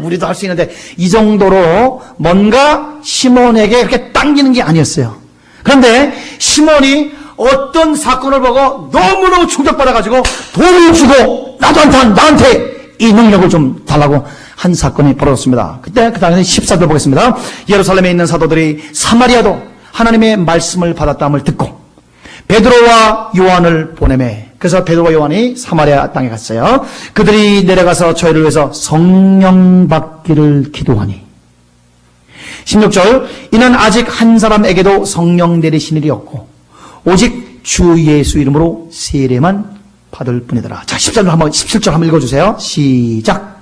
우리도 할 수 있는데 이 정도로 뭔가 시몬에게 그렇게 당기는 게 아니었어요. 그런데 시몬이 어떤 사건을 보고 너무너무 충격받아가지고 돈을 주고 나한테 이 능력을 좀 달라고 한 사건이 벌어졌습니다. 그때 그 당시 14절 보겠습니다. 예루살렘에 있는 사도들이 사마리아도 하나님의 말씀을 받았다함을 듣고 베드로와 요한을 보내매, 그래서 베드로와 요한이 사마리아 땅에 갔어요. 그들이 내려가서 저희를 위해서 성령 받기를 기도하니 16절 이는 아직 한 사람에게도 성령 내리신 일이 없고 오직 주 예수 이름으로 세례만 받을 뿐이더라. 자, 17절 한번 읽어주세요. 시작.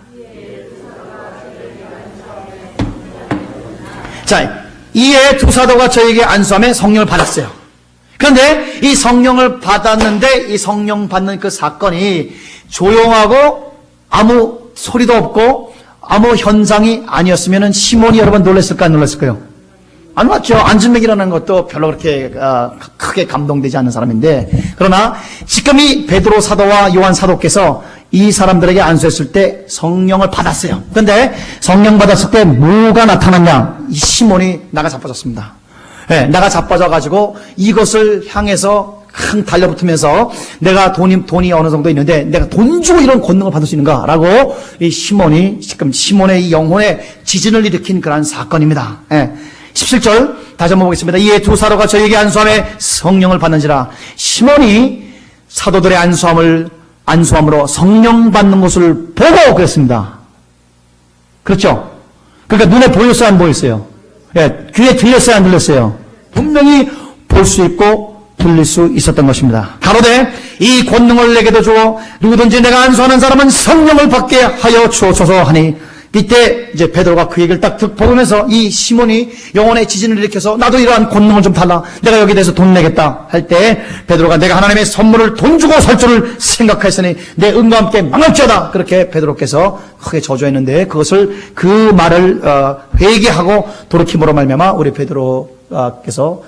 자, 이에 두 사도가 저에게 안수함에 성령을 받았어요. 그런데 이 성령을 받았는데 이 성령 받는 그 사건이 조용하고 아무 소리도 없고 아무 현상이 아니었으면 시몬이 여러분 놀랐을까 안 놀랐을까요? 안 맞죠. 안진맥이라는 것도 별로 그렇게 크게 감동되지 않는 사람인데, 그러나 지금 이 베드로 사도와 요한 사도께서 이 사람들에게 안수했을 때 성령을 받았어요. 그런데 성령 받았을 때 뭐가 나타났냐? 이 시몬이 나가 자빠졌습니다. 나가 자빠져가지고 이것을 향해서 달려붙으면서 내가 돈이 어느 정도 있는데 내가 돈 주고 이런 권능을 받을 수 있는가라고 이 시몬이 지금 시몬의 이 영혼에 지진을 일으킨 그러한 사건입니다. 17절 다시 한번 보겠습니다. 이에 두 사도가 저에게 안수함에 성령을 받는지라. 시몬이 사도들의 안수함으로 성령 받는 것을 보고 그랬습니다. 그렇죠? 그러니까 눈에 보였어요, 안 보였어요? 귀에 들렸어요, 안 들렸어요? 분명히 볼 수 있고 들릴 수 있었던 것입니다. 가로되 이 권능을 내게도 주어 누구든지 내가 안수하는 사람은 성령을 받게 하여 주옵소서 하니, 이때 이제 베드로가 그 얘기를 딱 보면서 이 시몬이 영혼의 지진을 일으켜서 나도 이러한 권능을 좀 달라, 내가 여기에 대해서 돈 내겠다 할 때 베드로가 내가 하나님의 선물을 돈 주고 살 줄을 생각했으니 내 은과 함께 망할지어다, 그렇게 베드로께서 크게 저주했는데 그 말을 회개하고 돌이킴으로 말미암아 우리 베드로께서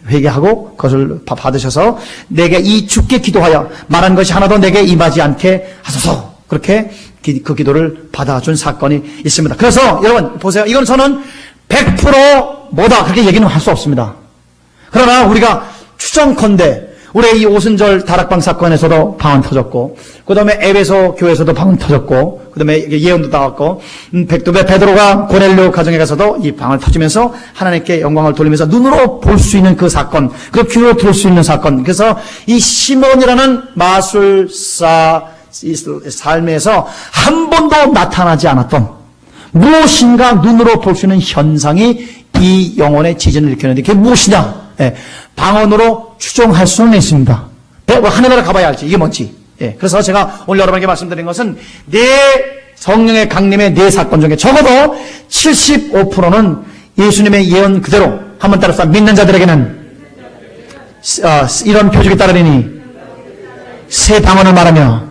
회개하고 그것을 받으셔서 내게 이 주께 기도하여 말한 것이 하나도 내게 임하지 않게 하소서, 그렇게 그 기도를 받아준 사건이 있습니다. 그래서 여러분 보세요. 이건 저는 100% 뭐다 그렇게 얘기는 할 수 없습니다. 그러나 우리가 추정컨대 우리 이 오순절 다락방 사건에서도 방언 터졌고, 그 다음에 에베소 교회에서도 방언 터졌고, 그 다음에 예언도 나왔고, 백두배 베드로가 고넬료 가정에 가서도 이 방언 터지면서 하나님께 영광을 돌리면서 눈으로 볼 수 있는 그 사건, 그 귀로 들을 수 있는 사건. 그래서 이 시몬이라는 마술사 삶에서 한 번도 나타나지 않았던 무엇인가 눈으로 볼 수 있는 현상이 이 영혼의 지진을 일으켰는데 그게 무엇이냐? 방언으로 추정할 수는 있습니다. 하늘나라 가봐야 알지. 이게 뭔지. 그래서 제가 오늘 여러분에게 말씀드린 것은 성령의 강림의 4사건 중에 적어도 75%는 예수님의 예언 그대로 한번 따라서 믿는 자들에게는 이런 표적이 따르리니 새 방언을 말하며,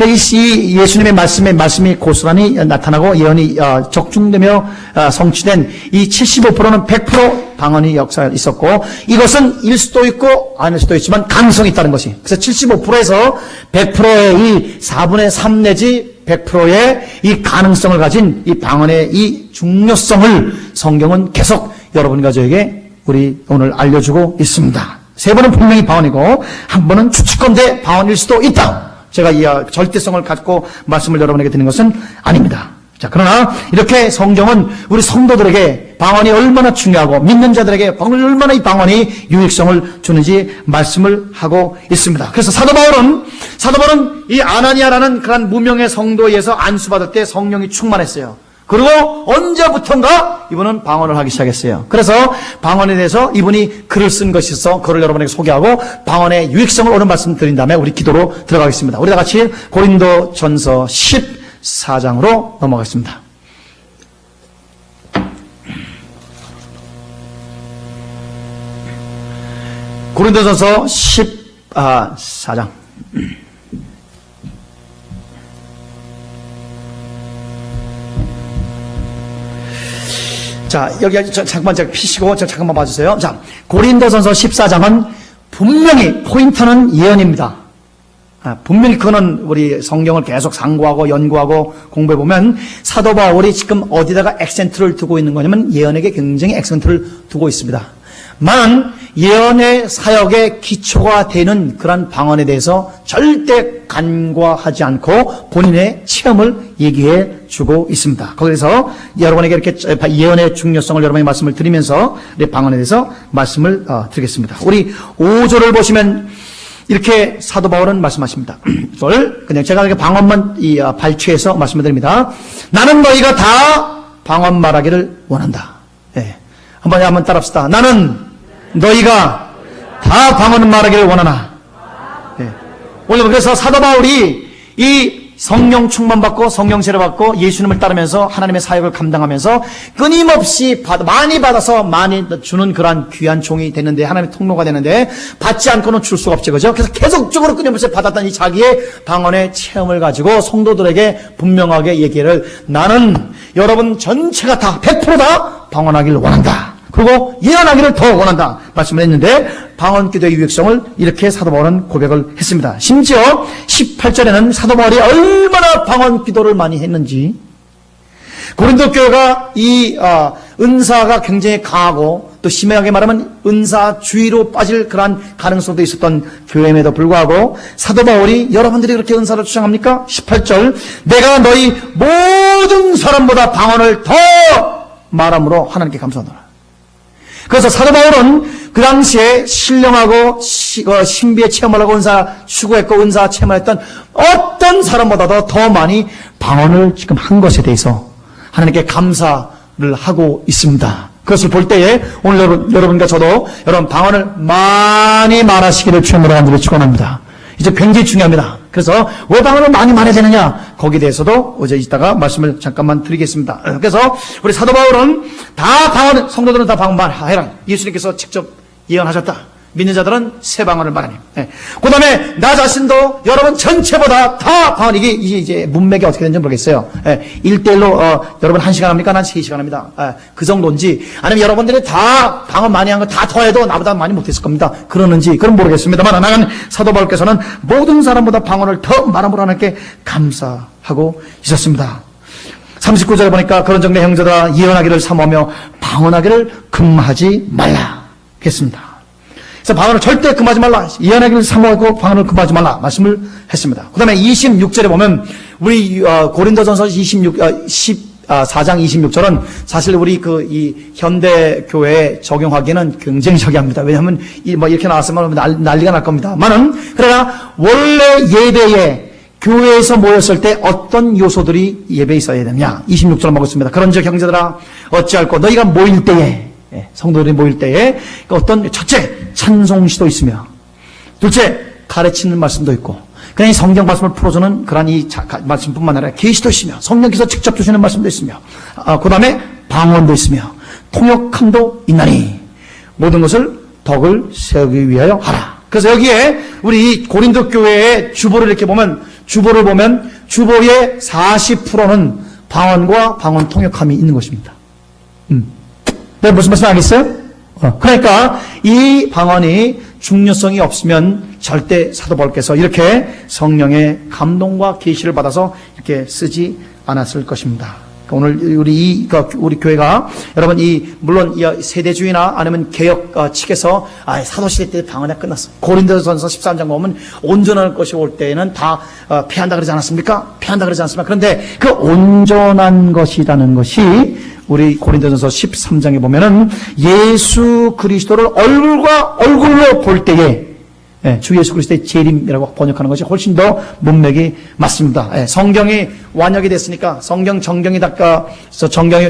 이 예수님의 말씀이 고스란히 나타나고 예언이 적중되며 성취된 이 75%는 100% 방언이 역사가 있었고, 이것은 일 수도 있고 아닐 수도 있지만 가능성이 있다는 것이. 그래서 75%에서 100%의 이 4분의 3 내지 100%의 이 가능성을 가진 이 방언의 이 중요성을 성경은 계속 여러분과 저에게 우리 오늘 알려주고 있습니다. 3번은 분명히 방언이고 한 번은 추측건대 방언일 수도 있다. 제가 이 절대성을 갖고 말씀을 여러분에게 드리는 것은 아닙니다. 자, 그러나 이렇게 성경은 우리 성도들에게 방언이 얼마나 중요하고 믿는 자들에게 얼마나 이 방언이 유익성을 주는지 말씀을 하고 있습니다. 그래서 사도 바울은 이 아나니아라는 그런 무명의 성도에 의해서 안수받을 때 성령이 충만했어요. 그리고 언제부턴가 이분은 방언을 하기 시작했어요. 그래서 방언에 대해서 이분이 글을 쓴 것이 있어 그를 여러분에게 소개하고 방언의 유익성을 오늘 말씀드린 다음에 우리 기도로 들어가겠습니다. 우리 다 같이 고린도전서 14장으로 넘어가겠습니다. 고린도전서 14장. 자, 여기 잠깐만 제가 피시고 잠깐만 봐주세요. 자, 고린도전서 14장은 분명히 포인트는 예언입니다. 분명히 그거는 우리 성경을 계속 상고하고 연구하고 공부해 보면 사도 바울이 지금 어디다가 액센트를 두고 있는 거냐면 예언에게 굉장히 액센트를 두고 있습니다. 만 예언의 사역의 기초가 되는 그런 방언에 대해서 절대 간과하지 않고 본인의 체험을 얘기해 주고 있습니다. 거기서 여러분에게 이렇게 예언의 중요성을 여러분에게 말씀을 드리면서 우리 방언에 대해서 말씀을 드리겠습니다. 우리 5절을 보시면 이렇게 사도 바울은 말씀하십니다. 이걸 그냥 제가 이렇게 방언만 발췌해서 말씀을 드립니다. 나는 너희가 다 방언 말하기를 원한다. 네. 한번 따라합시다. 나는 너희가 다 방언 말하기를 원하나. 네. 오늘 그래서 사도 바울이 이 성령 충만받고 성령 세례받고 예수님을 따르면서 하나님의 사역을 감당하면서 끊임없이 많이 받아서 많이 주는 그러한 귀한 종이 됐는데 하나님의 통로가 되는데 받지 않고는 줄 수가 없죠. 그죠? 그래서 계속적으로 끊임없이 받았던 이 자기의 방언의 체험을 가지고 성도들에게 분명하게 얘기를 나는 여러분 전체가 다 100%다 방언하기를 원한다. 그리고 예언하기를 더 원한다 말씀을 했는데 방언 기도의 유익성을 이렇게 사도 바울은 고백을 했습니다. 심지어 18절에는 사도 바울이 얼마나 방언 기도를 많이 했는지 고린도 교회가 이 은사가 굉장히 강하고 또 심하게 말하면 은사주의로 빠질 그러한 가능성도 있었던 교회임에도 불구하고 사도 바울이 여러분들이 그렇게 은사를 주장합니까? 18절 내가 너희 모든 사람보다 방언을 더 말함으로 하나님께 감사하노라. 그래서 사도 바울은 그 당시에 신령하고 신비의 체험을 하고 은사 추구했고 은사 체험을 했던 어떤 사람보다도 더 많이 방언을 지금 한 것에 대해서 하나님께 감사를 하고 있습니다. 그것을 볼 때에 오늘 여러분과 저도 여러분 방언을 많이 말하시기를 주님으로 간절히 축원합니다. 이제 굉장히 중요합니다. 그래서 왜 방언을 많이 말해야 되느냐 거기에 대해서도 어제 이따가 말씀을 잠깐만 드리겠습니다. 그래서 우리 사도 바울은 다 방언 성도들은 다 방언 말해라. 예수님께서 직접 예언하셨다. 믿는 자들은 새 방언을 말하니. 그 다음에 나 자신도 여러분 전체보다 다 방언 이게 문맥이 어떻게 되는지 모르겠어요. 1대1로 여러분 1시간 합니까? 난 3시간 합니다. 그 정도인지 아니면 여러분들이 다 방언 많이 한 거 다 더해도 나보다 많이 못했을 겁니다. 그러는지 그건 모르겠습니다만 나는 사도 바울께서는 모든 사람보다 방언을 더 말함으로 하나님께 감사하고 있었습니다. 39절에 보니까 그런 정도의 형제들아 예언하기를 사모하며 방언하기를 금하지 말라 했습니다. 그래서 방언을 절대 금하지 말라. 예언하기를 사모하고 방언을 금하지 말라. 말씀을 했습니다. 그 다음에 26절에 보면, 우리, 고린도전서 14장 26절은 사실 우리 이 현대교회에 적용하기에는 굉장히 저기합니다. 왜냐하면, 이렇게 나왔으면 난리가 날 겁니다. 그러나, 원래 예배에 교회에서 모였을 때 어떤 요소들이 예배에 있어야 되느냐. 26절을 먹었습니다. 그런즉 형제들아, 어찌할꼬 너희가 모일 때에, 성도들이 모일 때에 어떤 첫째 찬송시도 있으며 둘째 가르치는 말씀도 있고 그냥 성경 말씀을 풀어주는 그런 이 말씀뿐만 아니라 계시도 있으며 성령께서 직접 주시는 말씀도 있으며 그 다음에 방언도 있으며 통역함도 있나니 모든 것을 덕을 세우기 위하여 하라. 그래서 여기에 우리 고린도 교회의 주보를 이렇게 보면 주보의 40%는 방언과 방언 통역함이 있는 것입니다. 네, 무슨 말씀 알겠어요? 그러니까 이 방언이 중요성이 없으면 절대 사도 바울께서 이렇게 성령의 감동과 계시를 받아서 이렇게 쓰지 않았을 것입니다. 오늘 우리 교회가 여러분 물론 세대주의나 아니면 개혁 측에서 사도시대 때 방언이 끝났어. 고린도전서 13장 보면 온전할 것이 올 때에는 다 패한다 그러지 않았습니까? 패한다 그러지 않습니까? 그런데 그 온전한 것이라는 것이 우리 고린도전서 13장에 보면은 예수 그리스도를 얼굴과 얼굴로 볼 때에 주 예수 그리스도의 재림이라고 번역하는 것이 훨씬 더 문맥이 맞습니다. 성경이 완역이 됐으니까 정경이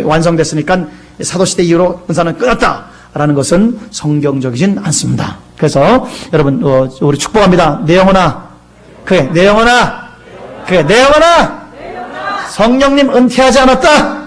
완성됐으니까 사도시대 이후로 은사는 끊었다라는 것은 성경적이진 않습니다. 그래서 여러분 우리 축복합니다. 내 영혼아 성령님 은퇴하지 않았다.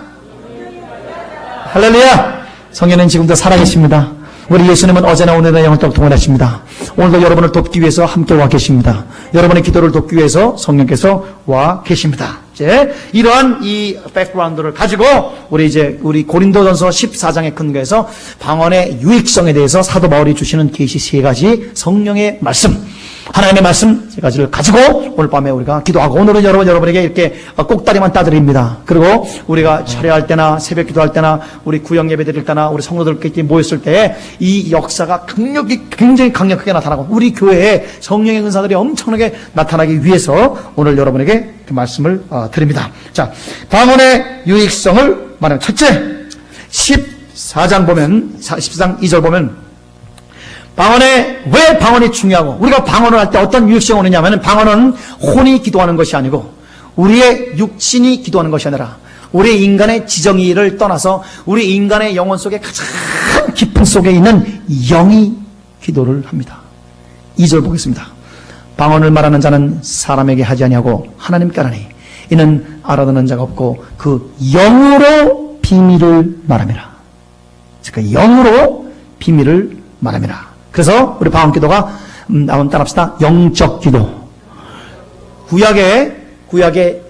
할렐루야. 성령은 지금도 살아계십니다. 우리 예수님은 어제나 오늘나 영원토록 동일하십니다. 오늘도 여러분을 돕기 위해서 함께 와 계십니다. 여러분의 기도를 돕기 위해서 성령께서 와 계십니다. 이제 이러한 이 백그라운드를 가지고 우리 고린도전서 14장에 근거해서 방언의 유익성에 대해서 사도 바울이 주시는 계시 3가지 성령의 말씀, 하나님의 말씀 3가지를 가지고 오늘 밤에 우리가 기도하고, 오늘은 여러분에게 이렇게 꼭다리만 따드립니다. 그리고 우리가 철회할 때나 새벽 기도할 때나 우리 구역 예배 드릴 때나 우리 성도들끼리 모였을 때 이 역사가 굉장히 강력하게 나타나고 우리 교회에 성령의 은사들이 엄청나게 나타나기 위해서 오늘 여러분에게 그 말씀을 드립니다. 자, 방언의 유익성을 말하는 첫째, 14장 보면 14장 2절 보면 왜 방언이 중요하고 우리가 방언을 할 때 어떤 유익성이 오느냐 하면, 방언은 혼이 기도하는 것이 아니고 우리의 육신이 기도하는 것이 아니라 우리 인간의 지정의를 떠나서 우리 인간의 영혼 속에 가장 깊은 속에 있는 영이 기도를 합니다. 2절 보겠습니다. 방언을 말하는 자는 사람에게 하지 아니하고 하나님께 하나니 이는 알아듣는 자가 없고 그 영으로 비밀을 말함이라. 그 영으로 비밀을 말함이라. 그래서 우리 방언 기도가 한번 따라합시다. 영적 기도. 구약의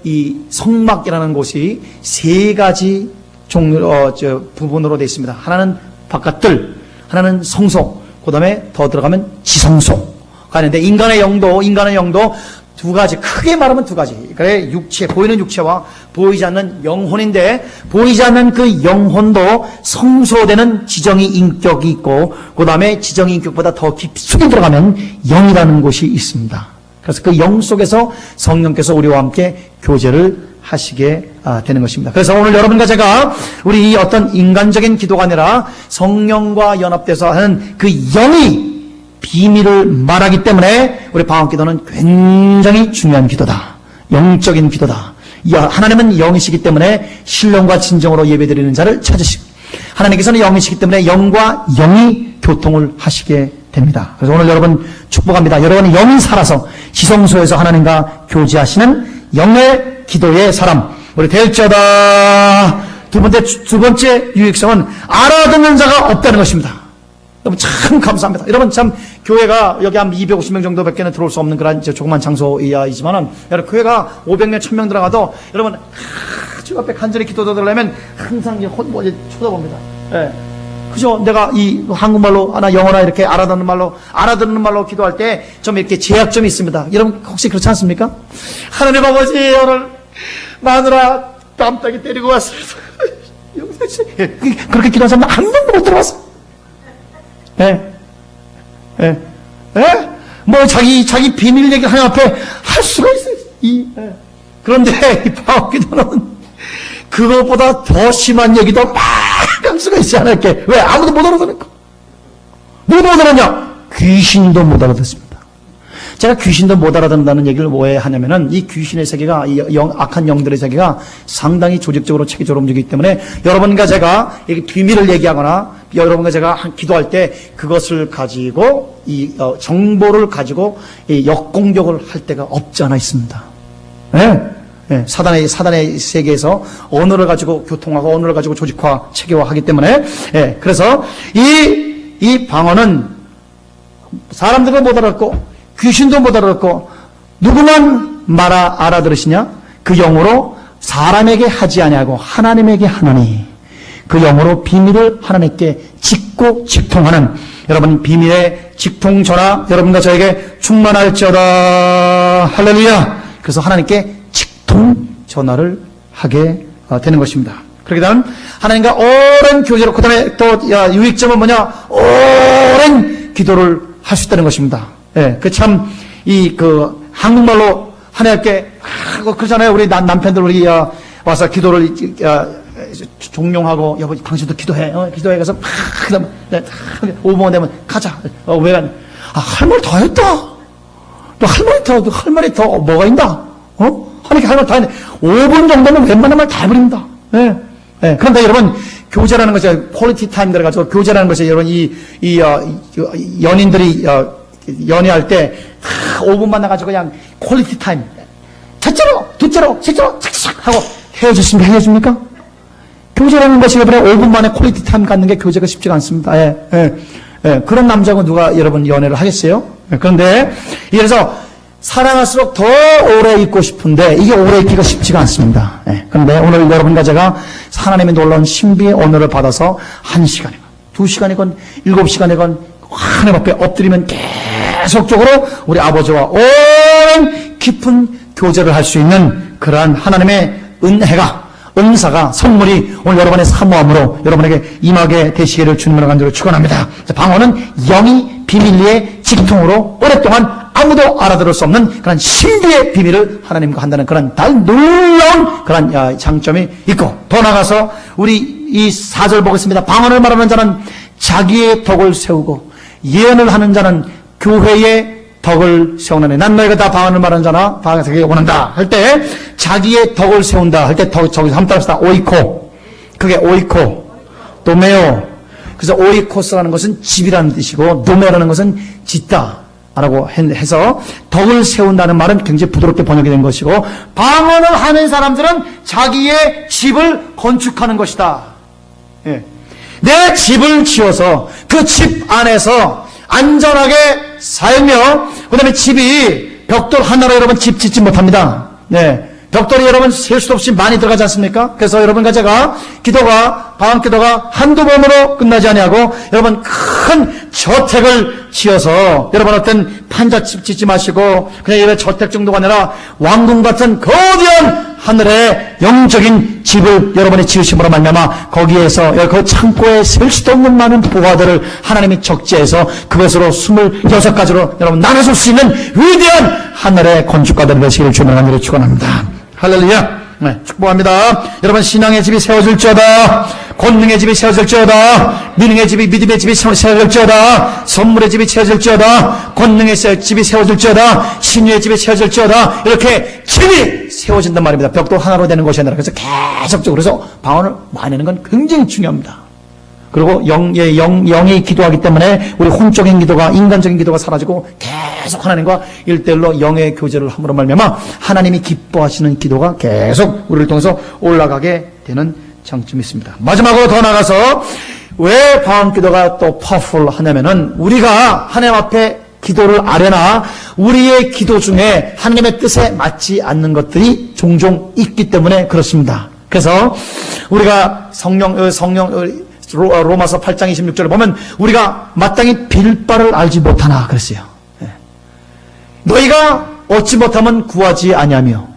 이 성막이라는 곳이 3가지 부분으로 되어 있습니다. 하나는 바깥들, 하나는 성소, 그 다음에 더 들어가면 지성소가 있는데, 인간의 영도 2가지, 크게 말하면 2가지. 그래, 보이는 육체와 보이지 않는 영혼인데, 보이지 않는 그 영혼도 성소되는 지정의 인격이 있고, 그 다음에 지정의 인격보다 더 깊숙이 들어가면 영이라는 곳이 있습니다. 그래서 그 영 속에서 성령께서 우리와 함께 교제를 하시게 되는 것입니다. 그래서 오늘 여러분과 제가 우리 이 어떤 인간적인 기도가 아니라 성령과 연합돼서 하는 그 영이 비밀을 말하기 때문에 우리 방언 기도는 굉장히 중요한 기도다. 영적인 기도다. 하나님은 영이시기 때문에 신령과 진정으로 예배드리는 자를 찾으시고, 하나님께서는 영이시기 때문에 영과 영이 교통을 하시게 됩니다. 그래서 오늘 여러분 축복합니다. 여러분이 영이 살아서 지성소에서 하나님과 교제하시는 영의 기도의 사람 우리 될지어다. 두 번째 유익성은 알아듣는 자가 없다는 것입니다. 여러분 참 감사합니다. 여러분 참 교회가 여기 한 250명 정도밖에 들어올 수 없는 그런 조그만 장소이지만은, 여러분 교회가 500명 1000명 들어가도 여러분 주 앞에 간절히 기도드리려면 항상 쳐다봅니다. 예. 그죠? 내가 이 한국말로 하나 영어나 이렇게 알아듣는 말로 기도할 때 좀 이렇게 제약점이 있습니다. 여러분 혹시 그렇지 않습니까? 하나님 아버지, 오늘 마누라 땀따기 때리고 왔어요. 그렇게 기도한 사람은 한 명도 못 들어왔어. 뭐 자기 비밀 얘기 하나님 앞에 할 수가 있어요. 그런데 이 방언 기도는 그것보다 더 심한 얘기도 막 할 수가 있지 않을게. 왜? 아무도 못 알아듣으니까. 못 알아듣느냐? 귀신도 못 알아듣습니다. 제가 귀신도 못 알아듣는다는 얘기를 왜 하냐면은, 이 귀신의 세계가, 악한 영들의 세계가 상당히 조직적으로 체계적으로 움직이기 때문에, 여러분과 제가 비밀을 얘기하거나 여러분과 제가 기도할 때 그것을 가지고 정보를 가지고 역공격을 할 때가 없지 않아 있습니다. 사단의 세계에서 언어를 가지고 교통하고 언어를 가지고 조직화, 체계화하기 때문에, 그래서 이 방언은 사람들도 못 알아듣고 귀신도 못 알아듣고 누구만 알아들으시냐? 그 영으로 사람에게 하지 아니하고 하나님에게 하나니, 그 영으로 비밀을 하나님께 직고 직통하는, 여러분 비밀의 직통 전화 여러분과 저에게 충만할지어다. 할렐루야. 그래서 하나님께 전화를 하게 되는 것입니다. 그렇게 되면 하나님과 오랜 교제로, 그 다음에 또 유익점은 뭐냐? 오랜 기도를 할 수 있다는 것입니다. 예, 한국말로 하나님께, 그러잖아요. 우리 남편들, 우리, 와서 기도를, 종용하고, 여보, 당신도 기도해. 기도해. 그래서, 그 다음, 5분 되면, 가자. 왜 간? 할 말 다 했다. 또 할 말이 더 뭐가 있나? 하나님께 할 말 다 했네. 5분 정도면 웬만한 말 다 해버립니다. 예. 예. 그런데 여러분, 교제라는 것이, 퀄리티 타임 들어가지고, 교제라는 것이 여러분, 연인들이, 연애할 때, 5분 만나가지고 그냥 퀄리티 타임. 첫째로, 둘째로, 셋째로, 착착 하고 헤어집니까? 교제라는 것이 여러분 5분 만에 퀄리티 타임 갖는 게 교제가 쉽지가 않습니다. 예. 그런 남자하고 누가 여러분 연애를 하겠어요? 그런데, 그래서 사랑할수록 더 오래 있고 싶은데, 이게 오래 있기가 쉽지가 않습니다. 그런데 오늘 여러분과 제가 하나님의 놀라운 신비의 언어를 받아서 1시간이건, 2시간이건, 7시간이건, 하나님 앞에 엎드리면 계속적으로 우리 아버지와 오랜 깊은 교제를 할 수 있는 그러한 하나님의 은사가, 선물이 오늘 여러분의 사모함으로 여러분에게 임하게 되시기를 주님으로 간절히 축원합니다. 방언은 영이 비밀리에 직통으로 오랫동안 아무도 알아들을 수 없는 그런 신비의 비밀을 하나님과 한다는 그런 놀라운 그런 장점이 있고, 더 나아가서 우리 이 4절 보겠습니다. 방언을 말하는 자는 자기의 덕을 세우고 예언을 하는 자는 교회의 덕을 세우나니. 난 너희가 다 방언을 말하는 자나 방언에게 원한다 할 때, 자기의 덕을 세운다 할 때, 저기서 한번 따라합시다. 오이코. 그게 오이코. 도메오. 그래서 오이코스라는 것은 집이라는 뜻이고, 도메오라는 것은 짓다 라고 해서 덕을 세운다는 말은 굉장히 부드럽게 번역이 된 것이고, 방언을 하는 사람들은 자기의 집을 건축하는 것이다. 예. 내 집을 지어서 그 집 안에서 안전하게 살며, 그 다음에 집이 벽돌 하나로 여러분 집 짓지 못합니다. 네. 벽돌이 여러분 셀 수도 없이 많이 들어가지 않습니까? 그래서 여러분과 제가 방언 기도가 한두 번으로 끝나지 아니하고, 여러분 큰 저택을 지어서, 여러분 어떤 판잣집 짓지 마시고 그냥 이런 저택 정도가 아니라 왕궁 같은 거대한 하늘의 영적인 집을 여러분이 지으심으로 말미암아 거기에서 그 창고에 셀 수도 없는 많은 보화들을 하나님이 적재해서 그것으로 26가지로 여러분 나눠줄 수 있는 위대한 하늘의 건축가들이 되시기를 주님의 이름으로 축원합니다. 할렐루야. 네, 축복합니다. 여러분 신앙의 집이 세워질지어다. 권능의 집이 세워질지어다. 믿음의 집이 세워질지어다. 선물의 집이 세워질지어다. 권능의 집이 세워질지어다. 신유의 집이 세워질지어다. 이렇게 집이 세워진단 말입니다. 벽도 하나로 되는 것이 아니라. 그래서 계속적으로. 그래서 방언을 많이 하는 건 굉장히 중요합니다. 그리고 영이 기도하기 때문에 우리 혼적인 기도가, 인간적인 기도가 사라지고 계속 하나님과 1:1로 영의 교제를 함으로 말미암아 하나님이 기뻐하시는 기도가 계속 우리를 통해서 올라가게 되는 장점이 있습니다. 마지막으로 더 나가서 왜 방언 기도가 또 파워풀하냐면은, 우리가 하나님 앞에 기도를 아뢰나 우리의 기도 중에 하나님의 뜻에 맞지 않는 것들이 종종 있기 때문에 그렇습니다. 그래서 우리가 로마서 8장 26절을 보면 우리가 마땅히 빌 바를 알지 못하나 그랬어요. 너희가 얻지 못하면 구하지 아니하며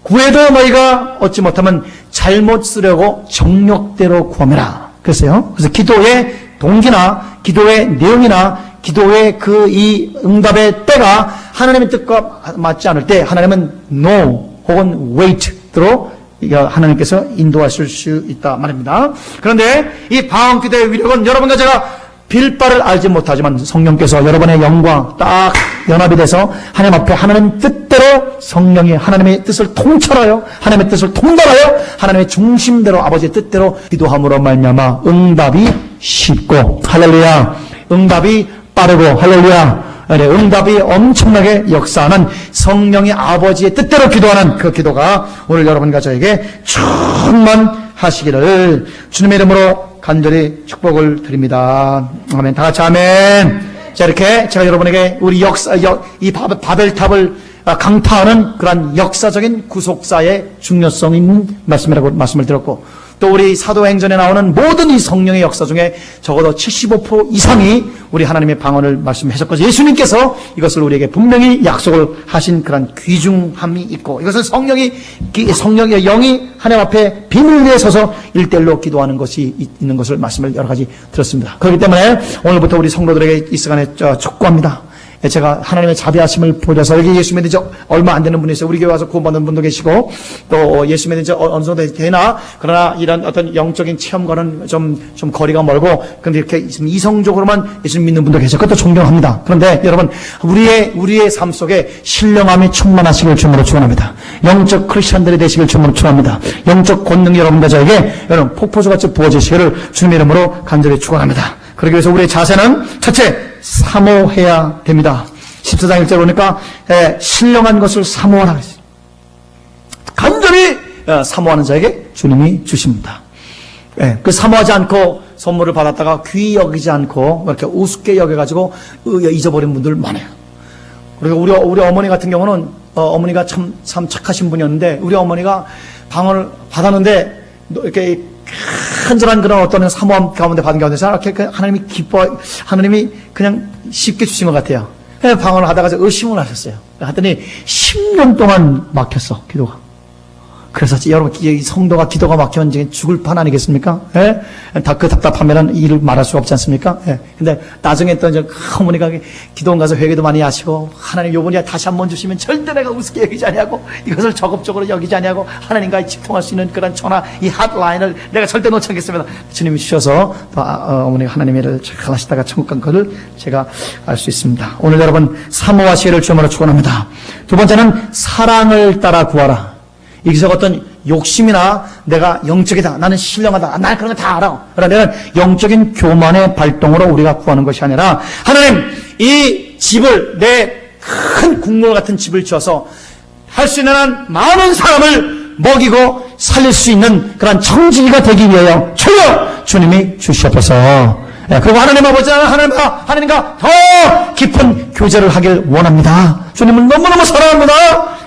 구해도 너희가 얻지 못하면 잘못 쓰려고 정욕대로 구하매라 그랬어요. 그래서 기도의 동기나 기도의 내용이나 기도의 이 응답의 때가 하나님의 뜻과 맞지 않을 때 하나님은 no 혹은 wait로 하나님께서 인도하실 수 있다 말입니다. 그런데 이 방언 기도의 위력은 여러분과 제가 빌 바를 알지 못하지만 성령께서 여러분의 영과 딱 연합이 돼서 하나님 앞에 하나님 뜻대로 성령이 하나님의 뜻을 통찰하여 하나님의 뜻을 통달하여 하나님의 중심대로 아버지의 뜻대로 기도함으로 말미암아 응답이 쉽고, 할렐루야, 응답이 빠르고, 할렐루야, 응답이 엄청나게 역사하는 성령의 아버지의 뜻대로 기도하는 그 기도가 오늘 여러분과 저에게 충만하시기를 주님의 이름으로 간절히 축복을 드립니다. 아멘. 다 같이 아멘. 자, 이렇게 제가 여러분에게 우리 이 바벨탑을 강타하는 그런 역사적인 구속사의 중요성 있는 말씀이라고 말씀을 드렸고, 또 우리 사도행전에 나오는 모든 이 성령의 역사 중에 적어도 75% 이상이 우리 하나님의 방언을 말씀하셨거든요. 예수님께서 이것을 우리에게 분명히 약속을 하신 그런 귀중함이 있고, 이것을 성령의 영이 하나님 앞에 비밀 위에 서서 1:1로 기도하는 것이 있는 것을 말씀을 여러 가지 들었습니다. 그렇기 때문에 오늘부터 우리 성도들에게 이 시간에 촉구합니다. 제가 하나님의 자비하심을 보여서, 여기 예수 믿은 지 얼마 안 되는 분이 있어요. 우리 교회 와서 구원받는 분도 계시고, 또 예수 믿은 지 어느 정도 되나, 그러나 이런 어떤 영적인 체험과는 좀 거리가 멀고, 그런데 이렇게 이성적으로만 예수 믿는 분도 계세요. 그것도 존경합니다. 그런데 여러분, 우리의 삶 속에 신령함이 충만하시길 주님으로 축원합니다. 영적 크리스천들이 되시길 주님으로 축원합니다. 영적 권능이 여러분과 저에게 여러분 폭포수같이 부어지시기를 주님의 이름으로 간절히 축원합니다. 그러기 위해서 우리의 자세는 첫째, 사모해야 됩니다. 14장 1절 보니까 신령한 것을 사모하라. 간절히 사모하는 자에게 주님이 주십니다. 그 사모하지 않고 선물을 받았다가 귀히 여기지 않고 이렇게 우습게 여겨가지고 잊어버린 분들 많아요. 그리고 우리 어머니 같은 경우는 어머니가 참 착하신 분이었는데, 우리 어머니가 방언을 받았는데 이렇게 간절한 그런 어떤 사모함 가운데 받은 가운데서 이렇게 하나님이 그냥 쉽게 주신 것 같아요. 방언을 하다가 의심을 하셨어요. 하더니 10년 동안 막혔어, 기도가. 그래서 여러분, 이 성도가 기도가 막히면 죽을 판 아니겠습니까? 그 답답하면은 일을 말할 수가 없지 않습니까? 근데 나중에 또 어머니가 기도원 가서 회개도 많이 하시고, 하나님 요번에 다시 한번 주시면 절대 내가 우습게 여기지 아니하고, 이것을 적극적으로 여기지 아니하고, 하나님과 집통할 수 있는 그런 전화, 이 핫라인을 내가 절대 놓지 않겠습니다. 주님이 주셔서 또 어머니가 하나님의 일을 잘 하시다가 천국 간 것을 제가 알 수 있습니다. 오늘 여러분, 사모하시기를 주님으로 축원합니다. 두 번째는 사랑을 따라 구하라. 여기서 어떤 욕심이나 내가 영적이다, 나는 신령하다, 나 그런 거 다 알아, 그러면 영적인 교만의 발동으로 우리가 구하는 것이 아니라, 하나님, 이 집을, 내 큰 국물 같은 집을 지어서 할 수 있는 한 많은 사람을 먹이고 살릴 수 있는 그런 청지기가 되기 위하여 주여 주님이 주시옵소서. 그리고 하나님 아버지는 하나님과 더 깊은 교제를 하길 원합니다. 주님을 너무너무 사랑합니다.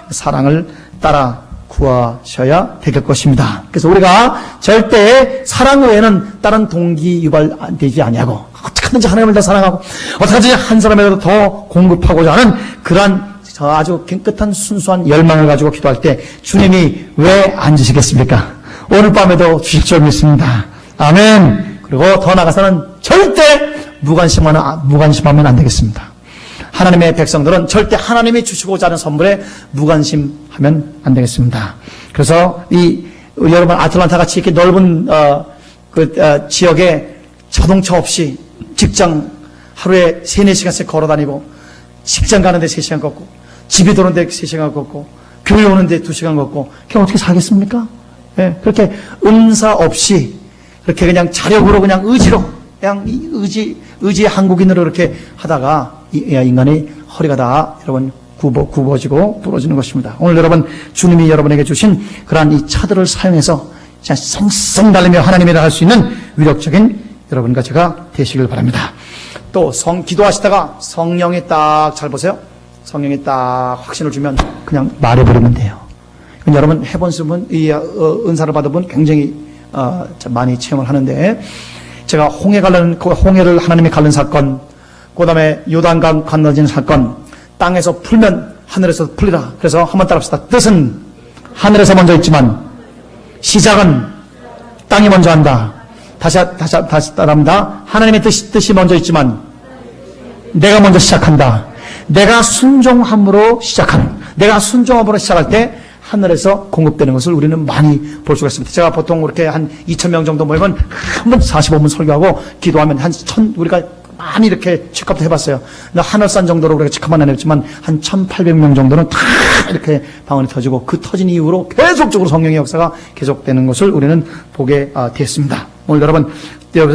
사랑을 따라 구하셔야 될 것입니다. 그래서 우리가 절대 사랑 외에는 다른 동기 유발되지 아니하고, 어떻게든지 하나님을 더 사랑하고 어떻게든지 한 사람이라도 더 공급하고자 하는 그러한 아주 깨끗한 순수한 열망을 가지고 기도할 때 주님이 왜 안 주시겠습니까? 오늘 밤에도 주실 줄 믿습니다. 아멘. 그리고 더 나아가서는 절대 무관심하면 안 되겠습니다. 하나님의 백성들은 절대 하나님이 주시고자 하는 선물에 무관심하면 안 되겠습니다. 그래서 여러분 아틀란타 같이 이렇게 넓은 지역에 자동차 없이 직장 하루에 3-4시간씩 걸어 다니고, 직장 가는데 3시간 걷고, 집에 도는데 3시간 걷고, 교회 오는데 2시간 걷고, 그냥 어떻게 살겠습니까? 그렇게 은사 없이 그렇게 그냥 자력으로 그냥 의지로 그냥 의지의 한국인으로 이렇게 하다가 인간의 허리가 다 여러분 굽어지고 부러지는 것입니다. 오늘 여러분, 주님이 여러분에게 주신 그러한 이 차들을 사용해서 쌩쌩 달리며 하나님의 일을 할 수 있는 위력적인 여러분과 제가 되시길 바랍니다. 또 기도하시다가 성령이 딱, 잘 보세요, 성령이 딱 확신을 주면 그냥 말해버리면 돼요. 여러분 해본 분은 이 은사를 받은 분 굉장히 많이 체험을 하는데, 제가 홍해를 하나님이 가른 사건, 그 다음에 요단강 건너진 사건, 땅에서 풀면 하늘에서 풀리라. 그래서 한번 따라합시다. 뜻은 하늘에서 먼저 있지만 시작은 땅이 먼저 한다. 다시 따라합니다. 하나님의 뜻이 먼저 있지만 내가 먼저 시작한다. 내가 순종함으로 시작할 때 하늘에서 공급되는 것을 우리는 많이 볼 수가 있습니다. 제가 보통 그렇게 한 2,000명 정도 모이면 한 번 45분 설교하고 기도하면 우리가 많이 이렇게 체크업도 해봤어요. 하늘산 정도로 우리가 체크업만 안 했지만 한 1,800명 정도는 다 이렇게 방언이 터지고, 그 터진 이후로 계속적으로 성령의 역사가 계속되는 것을 우리는 보게 됐습니다. 오늘 여러분,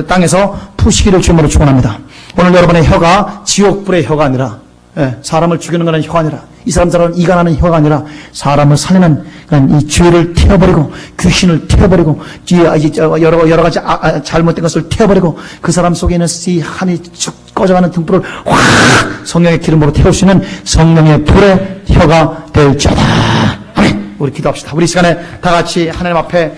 땅에서 푸시기를 주님으로 축원합니다. 오늘 여러분의 혀가 지옥불의 혀가 아니라, 사람을 죽이는 거는 혀가 아니라, 이 사람들은 이간하는 혀가 아니라 사람을 살리는 이 죄를 태워버리고, 귀신을 태워버리고, 여러 가지 잘못된 것을 태워버리고, 그 사람 속에 있는 이 한이 쭉 꺼져가는 등불을 확 성령의 기름으로 태울 수 있는 성령의 불의 혀가 될지어다. 아멘. 우리 기도합시다. 우리 시간에 다 같이 하나님 앞에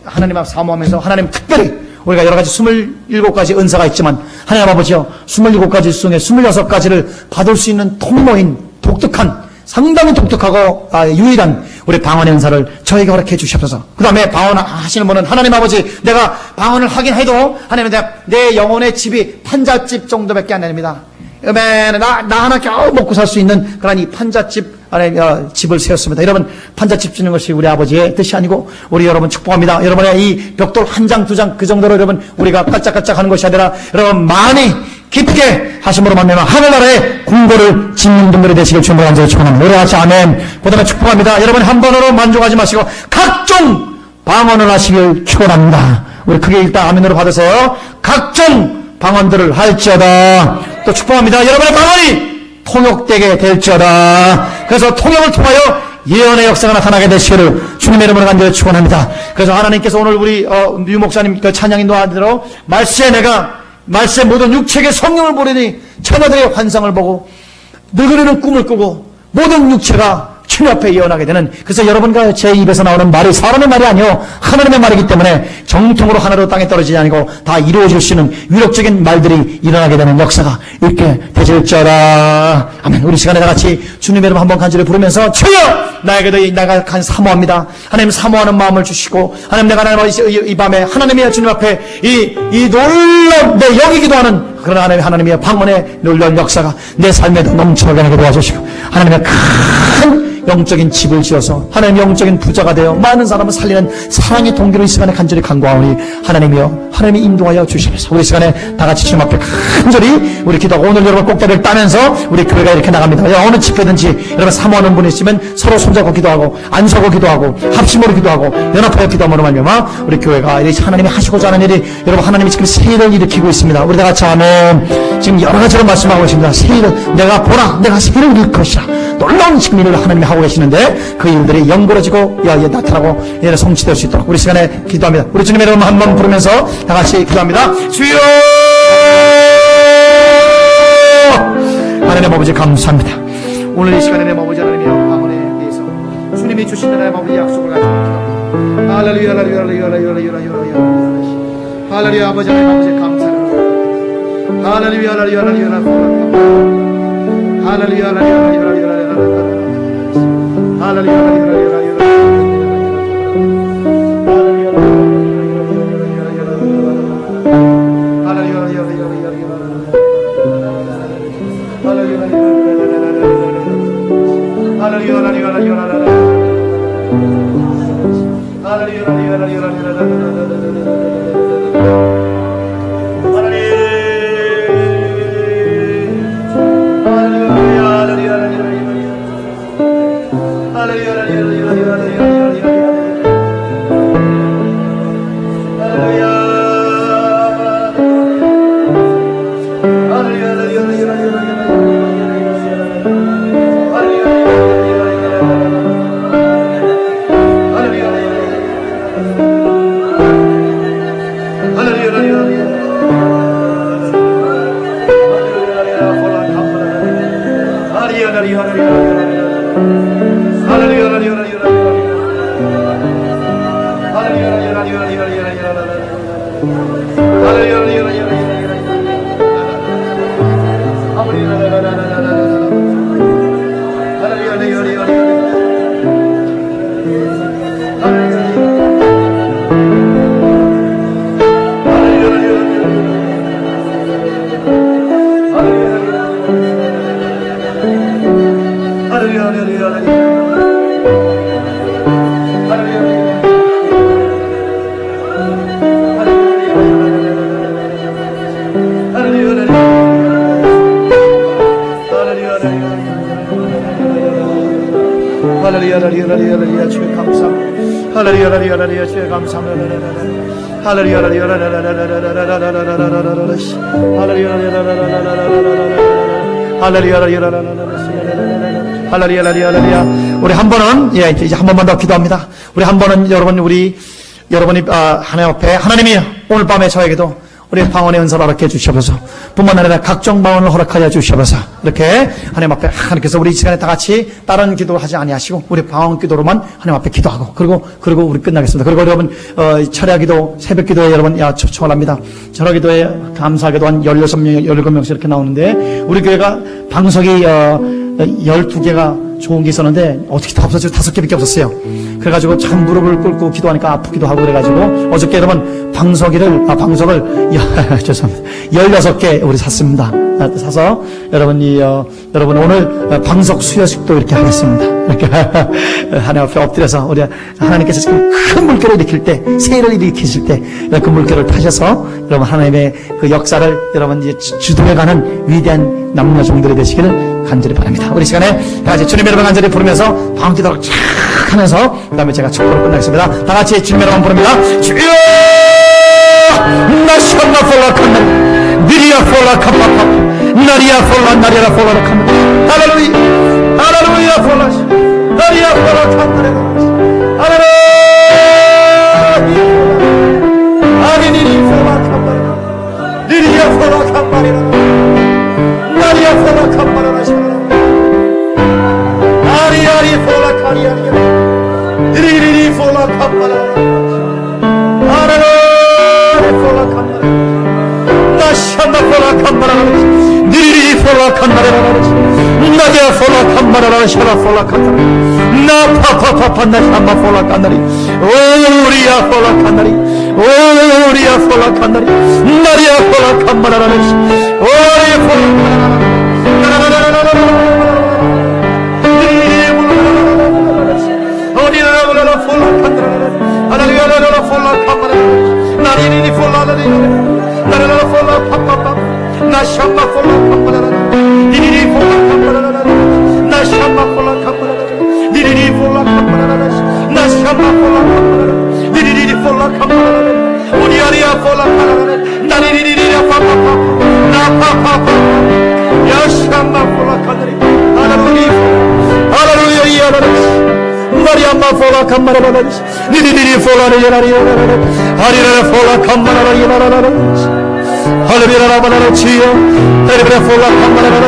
하나님 앞 사모하면서 하나님 특별히 우리가 여러 가지 27가지 은사가 있지만 하나님 아버지요 27가지 중에 26가지를 받을 수 있는 통로인 독특한 상당히 독특하고 유일한 우리 방언의 은사를 저에게 허락해 주시옵소서. 그 다음에 방언하시는 분은 하나님 아버지 내가 방언을 하긴 해도 하나님 내 영혼의 집이 판잣집 정도밖에 안 됩니다. 나 하나 겨우 먹고 살 수 있는 그런 이 판잣집 안에 집을 세웠습니다. 여러분 판잣집 짓는 것이 우리 아버지의 뜻이 아니고 우리 여러분 축복합니다. 여러분의 이 벽돌 한 장, 두 장 그 정도로 여러분 우리가 깔짝깔짝 하는 것이 아니라 여러분 많이 깊게 하심으로 만나면 하늘나라의 궁궐을 짓는 분들이 되시길 주님으로 간절히 축원합니다. 우리 같이 아멘. 그 다음에 축복합니다. 여러분 한 번으로 만족하지 마시고 각종 방언을 하시길 축원합니다. 우리 크게 일단 아멘으로 받으세요. 각종 방언들을 할지어다. 또 축복합니다. 여러분의 방언이 통역되게 될지어다. 그래서 통역을 통하여 예언의 역사가 나타나게 되시기를 주님의 이름으로 간절히 축원합니다. 그래서 하나님께서 오늘 우리 유 목사님 찬양 인도한 대로 말세 모든 육체의 성령을 보내니 처녀들의 환상을 보고 늙은이는 꿈을 꾸고 모든 육체가 주님 앞에 예언하게 되는, 그래서 여러분과 제 입에서 나오는 말이 사람의 말이 아니요 하나님의 말이기 때문에 정통으로 하나로 땅에 떨어지지 아니고 다 이루어질 수 있는 위력적인 말들이 일어나게 되는 역사가 있게 되실지어다. 아멘. 우리 시간에 다 같이 주님의 이름 한번 간절히 부르면서 주여 나에게도 내가 간 사모합니다. 하나님 사모하는 마음을 주시고 하나님 내가 이 밤에 하나님의 주님 앞에 이 놀라운 내 영이기도 하는 그런 하나님의 방언의 놀라운 역사가 내 삶에도 넘쳐나게 하게 도와주시고 하나님의 큰 영적인 집을 지어서 하나님의 영적인 부자가 되어 많은 사람을 살리는 사랑의 동기로 이 시간에 간절히 간구하오니 하나님이여 하나님이 인도하여 주시면서 우리 시간에 다 같이 주님 앞에 간절히 우리 기도하고 오늘 여러분 꼭다리를 따면서 우리 교회가 이렇게 나갑니다. 어느 집회든지 여러분 사모하는 분이 있으면 서로 손잡고 기도하고 안서고 기도하고 합심으로 기도하고 연합하여 기도함으로 말미암아 우리 교회가 이렇게 하나님이 하시고자 하는 일이 여러분 하나님이 지금 새 일을 일으키고 있습니다. 우리 다 같이 아멘. 지금 여러 가지로 말씀하고 계십니다. 새 일을 내가 보라 내가 새 일을 이룰 것이라. 놀라운 지금 일을 하나님이 하고 계시는데 그 일들이 연결어지고 나타나고 얘를 성취될 수 있도록 우리 시간에 기도합니다. 우리 주님의 이름 한번 부르면서 다 같이 기도합니다. 주여 하나님 아버지 감사합니다. 오늘 이 시간에 내 아버지 하나님의 방언에 대해서 주님이 주신 하나님 아버지 약속을 가지고 기도합니다. 할렐루야 할렐루야 할렐루야 할렐루야 할렐루야 아버지 하나님 아버지 감사를 할렐루야 할렐루야 할렐루야 할렐루야 할렐루야 할렐루야. 우리 한 번은 이제 한 번만 더 기도합니다. 우리 한 번은 여러분이 하나님 앞에 하나님이 오늘 밤에 저에게도 우리 방언의 은사를 허락해 주시옵소서. 뿐만 아니라 각종 방언을 허락하여 주시옵소서. 이렇게 하나님 앞에 하나님께서 우리 이 시간에 다 같이 다른 기도를 하지 아니하시고 우리 방언 기도로만 하나님 앞에 기도하고 그리고 우리 끝나겠습니다. 그리고 여러분 철야 기도, 새벽 기도에 여러분 초월합니다. 철야 기도에 감사하게도 한 16명, 17명씩 이렇게 나오는데 우리 교회가 방석이 12개가 좋은 게 있었는데 어떻게 다 없어지고 5개밖에 없었어요. 그래가지고 참 무릎을 꿇고 기도하니까 아프기도 하고 그래가지고 어저께 여러분 방석을 죄송합니다. 16개 우리 샀습니다. 사서 여러분 오늘 방석 수여식도 이렇게 하겠습니다. 이렇게 하나님 앞에 엎드려서 우리 하나님께서 지금 큰 물결을 일으킬 때, 세를 일으키실 때 그 물결을 타셔서 여러분 하나님의 그 역사를 여러분 이제 주도해가는 위대한 남녀종들이 되시기를 간절히 바랍니다. 우리 시간에 다 같이 주님 여러분 간절히 부르면서 방언기도를 쫙 하면서 그 다음에 제가 축복으로 끝나겠습니다. 다 같이 주님 여러분 부릅니다. 주여 나시안나 폴라칸나 니리아 폴라카파파 나리아 폴라 나리아 폴라칸나 할렐루야 폴라시 나리아 폴라칸나 할렐루야 아니니니 폴라칸나 니리아 폴라칸나 나리아 폴라칸나 아리아리 폴라카리아리아 니리리 폴라칸나 나샤나 폴라칸나 니리 폴라칸나 나디아 폴라칸나 샤라 폴라칸나 나파파파파 나샤마 폴라칸나 오리아 폴라칸나 오리아 폴라칸나 나리아 폴라칸나 오리아 나리니 폴라라리 나라라 폴라 파파파 나샤마 폴라 카파라라 니리리 폴라 카파라라 나샤마 폴라 카파라라 니리리 폴라 카파라라 나샤마 폴라 카파라라 니리리 폴라 카파라라 우리아리아 폴라 카파라라 나리리리리아 파파파 나파파파 야샤마 폴라 카다리 할렐루야 이아라라 마리아마 폴라 카마라라 니리리리 폴라 리라리라 하리라 폴라 카마라라 이라라라 할렐루야 치여 할렐루야 폴라 카마라라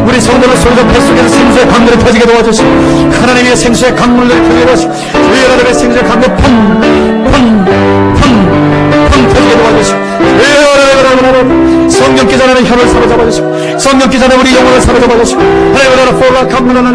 우리 성도를 손과 뱃속에서 생수의 강물을 펴지게 도와주시고 하나님의 생수의 강물을 펴지게 도와주시고 주의 하나님의 생수의 강물 펑펑펑펑 펴지게 도와주시고 성령 기자는 혀를 사로잡아 주시고 성령 기자는 우리 영혼을 사로잡아 주시고 할렐루야 폴라 카마라라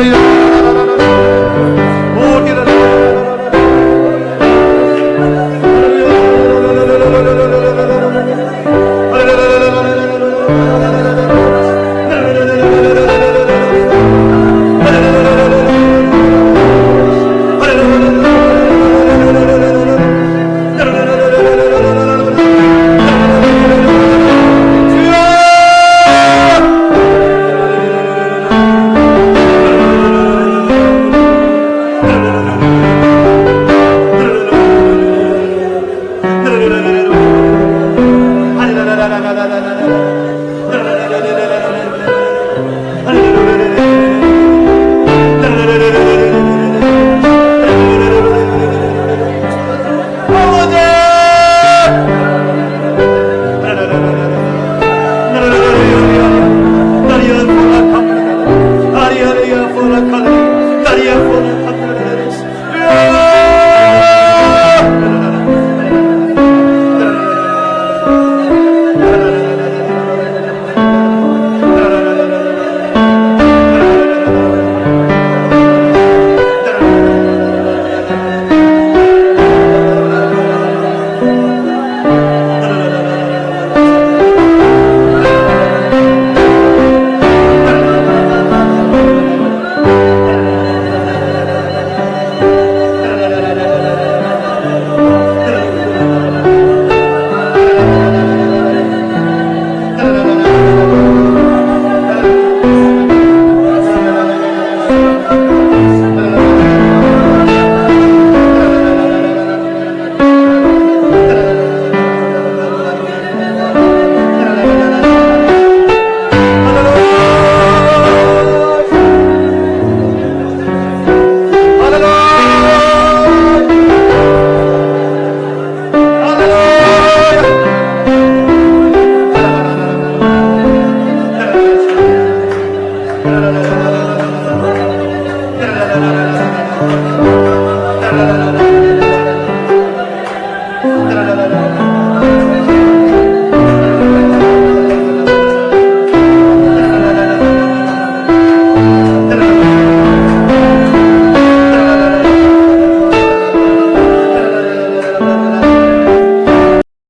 아멘.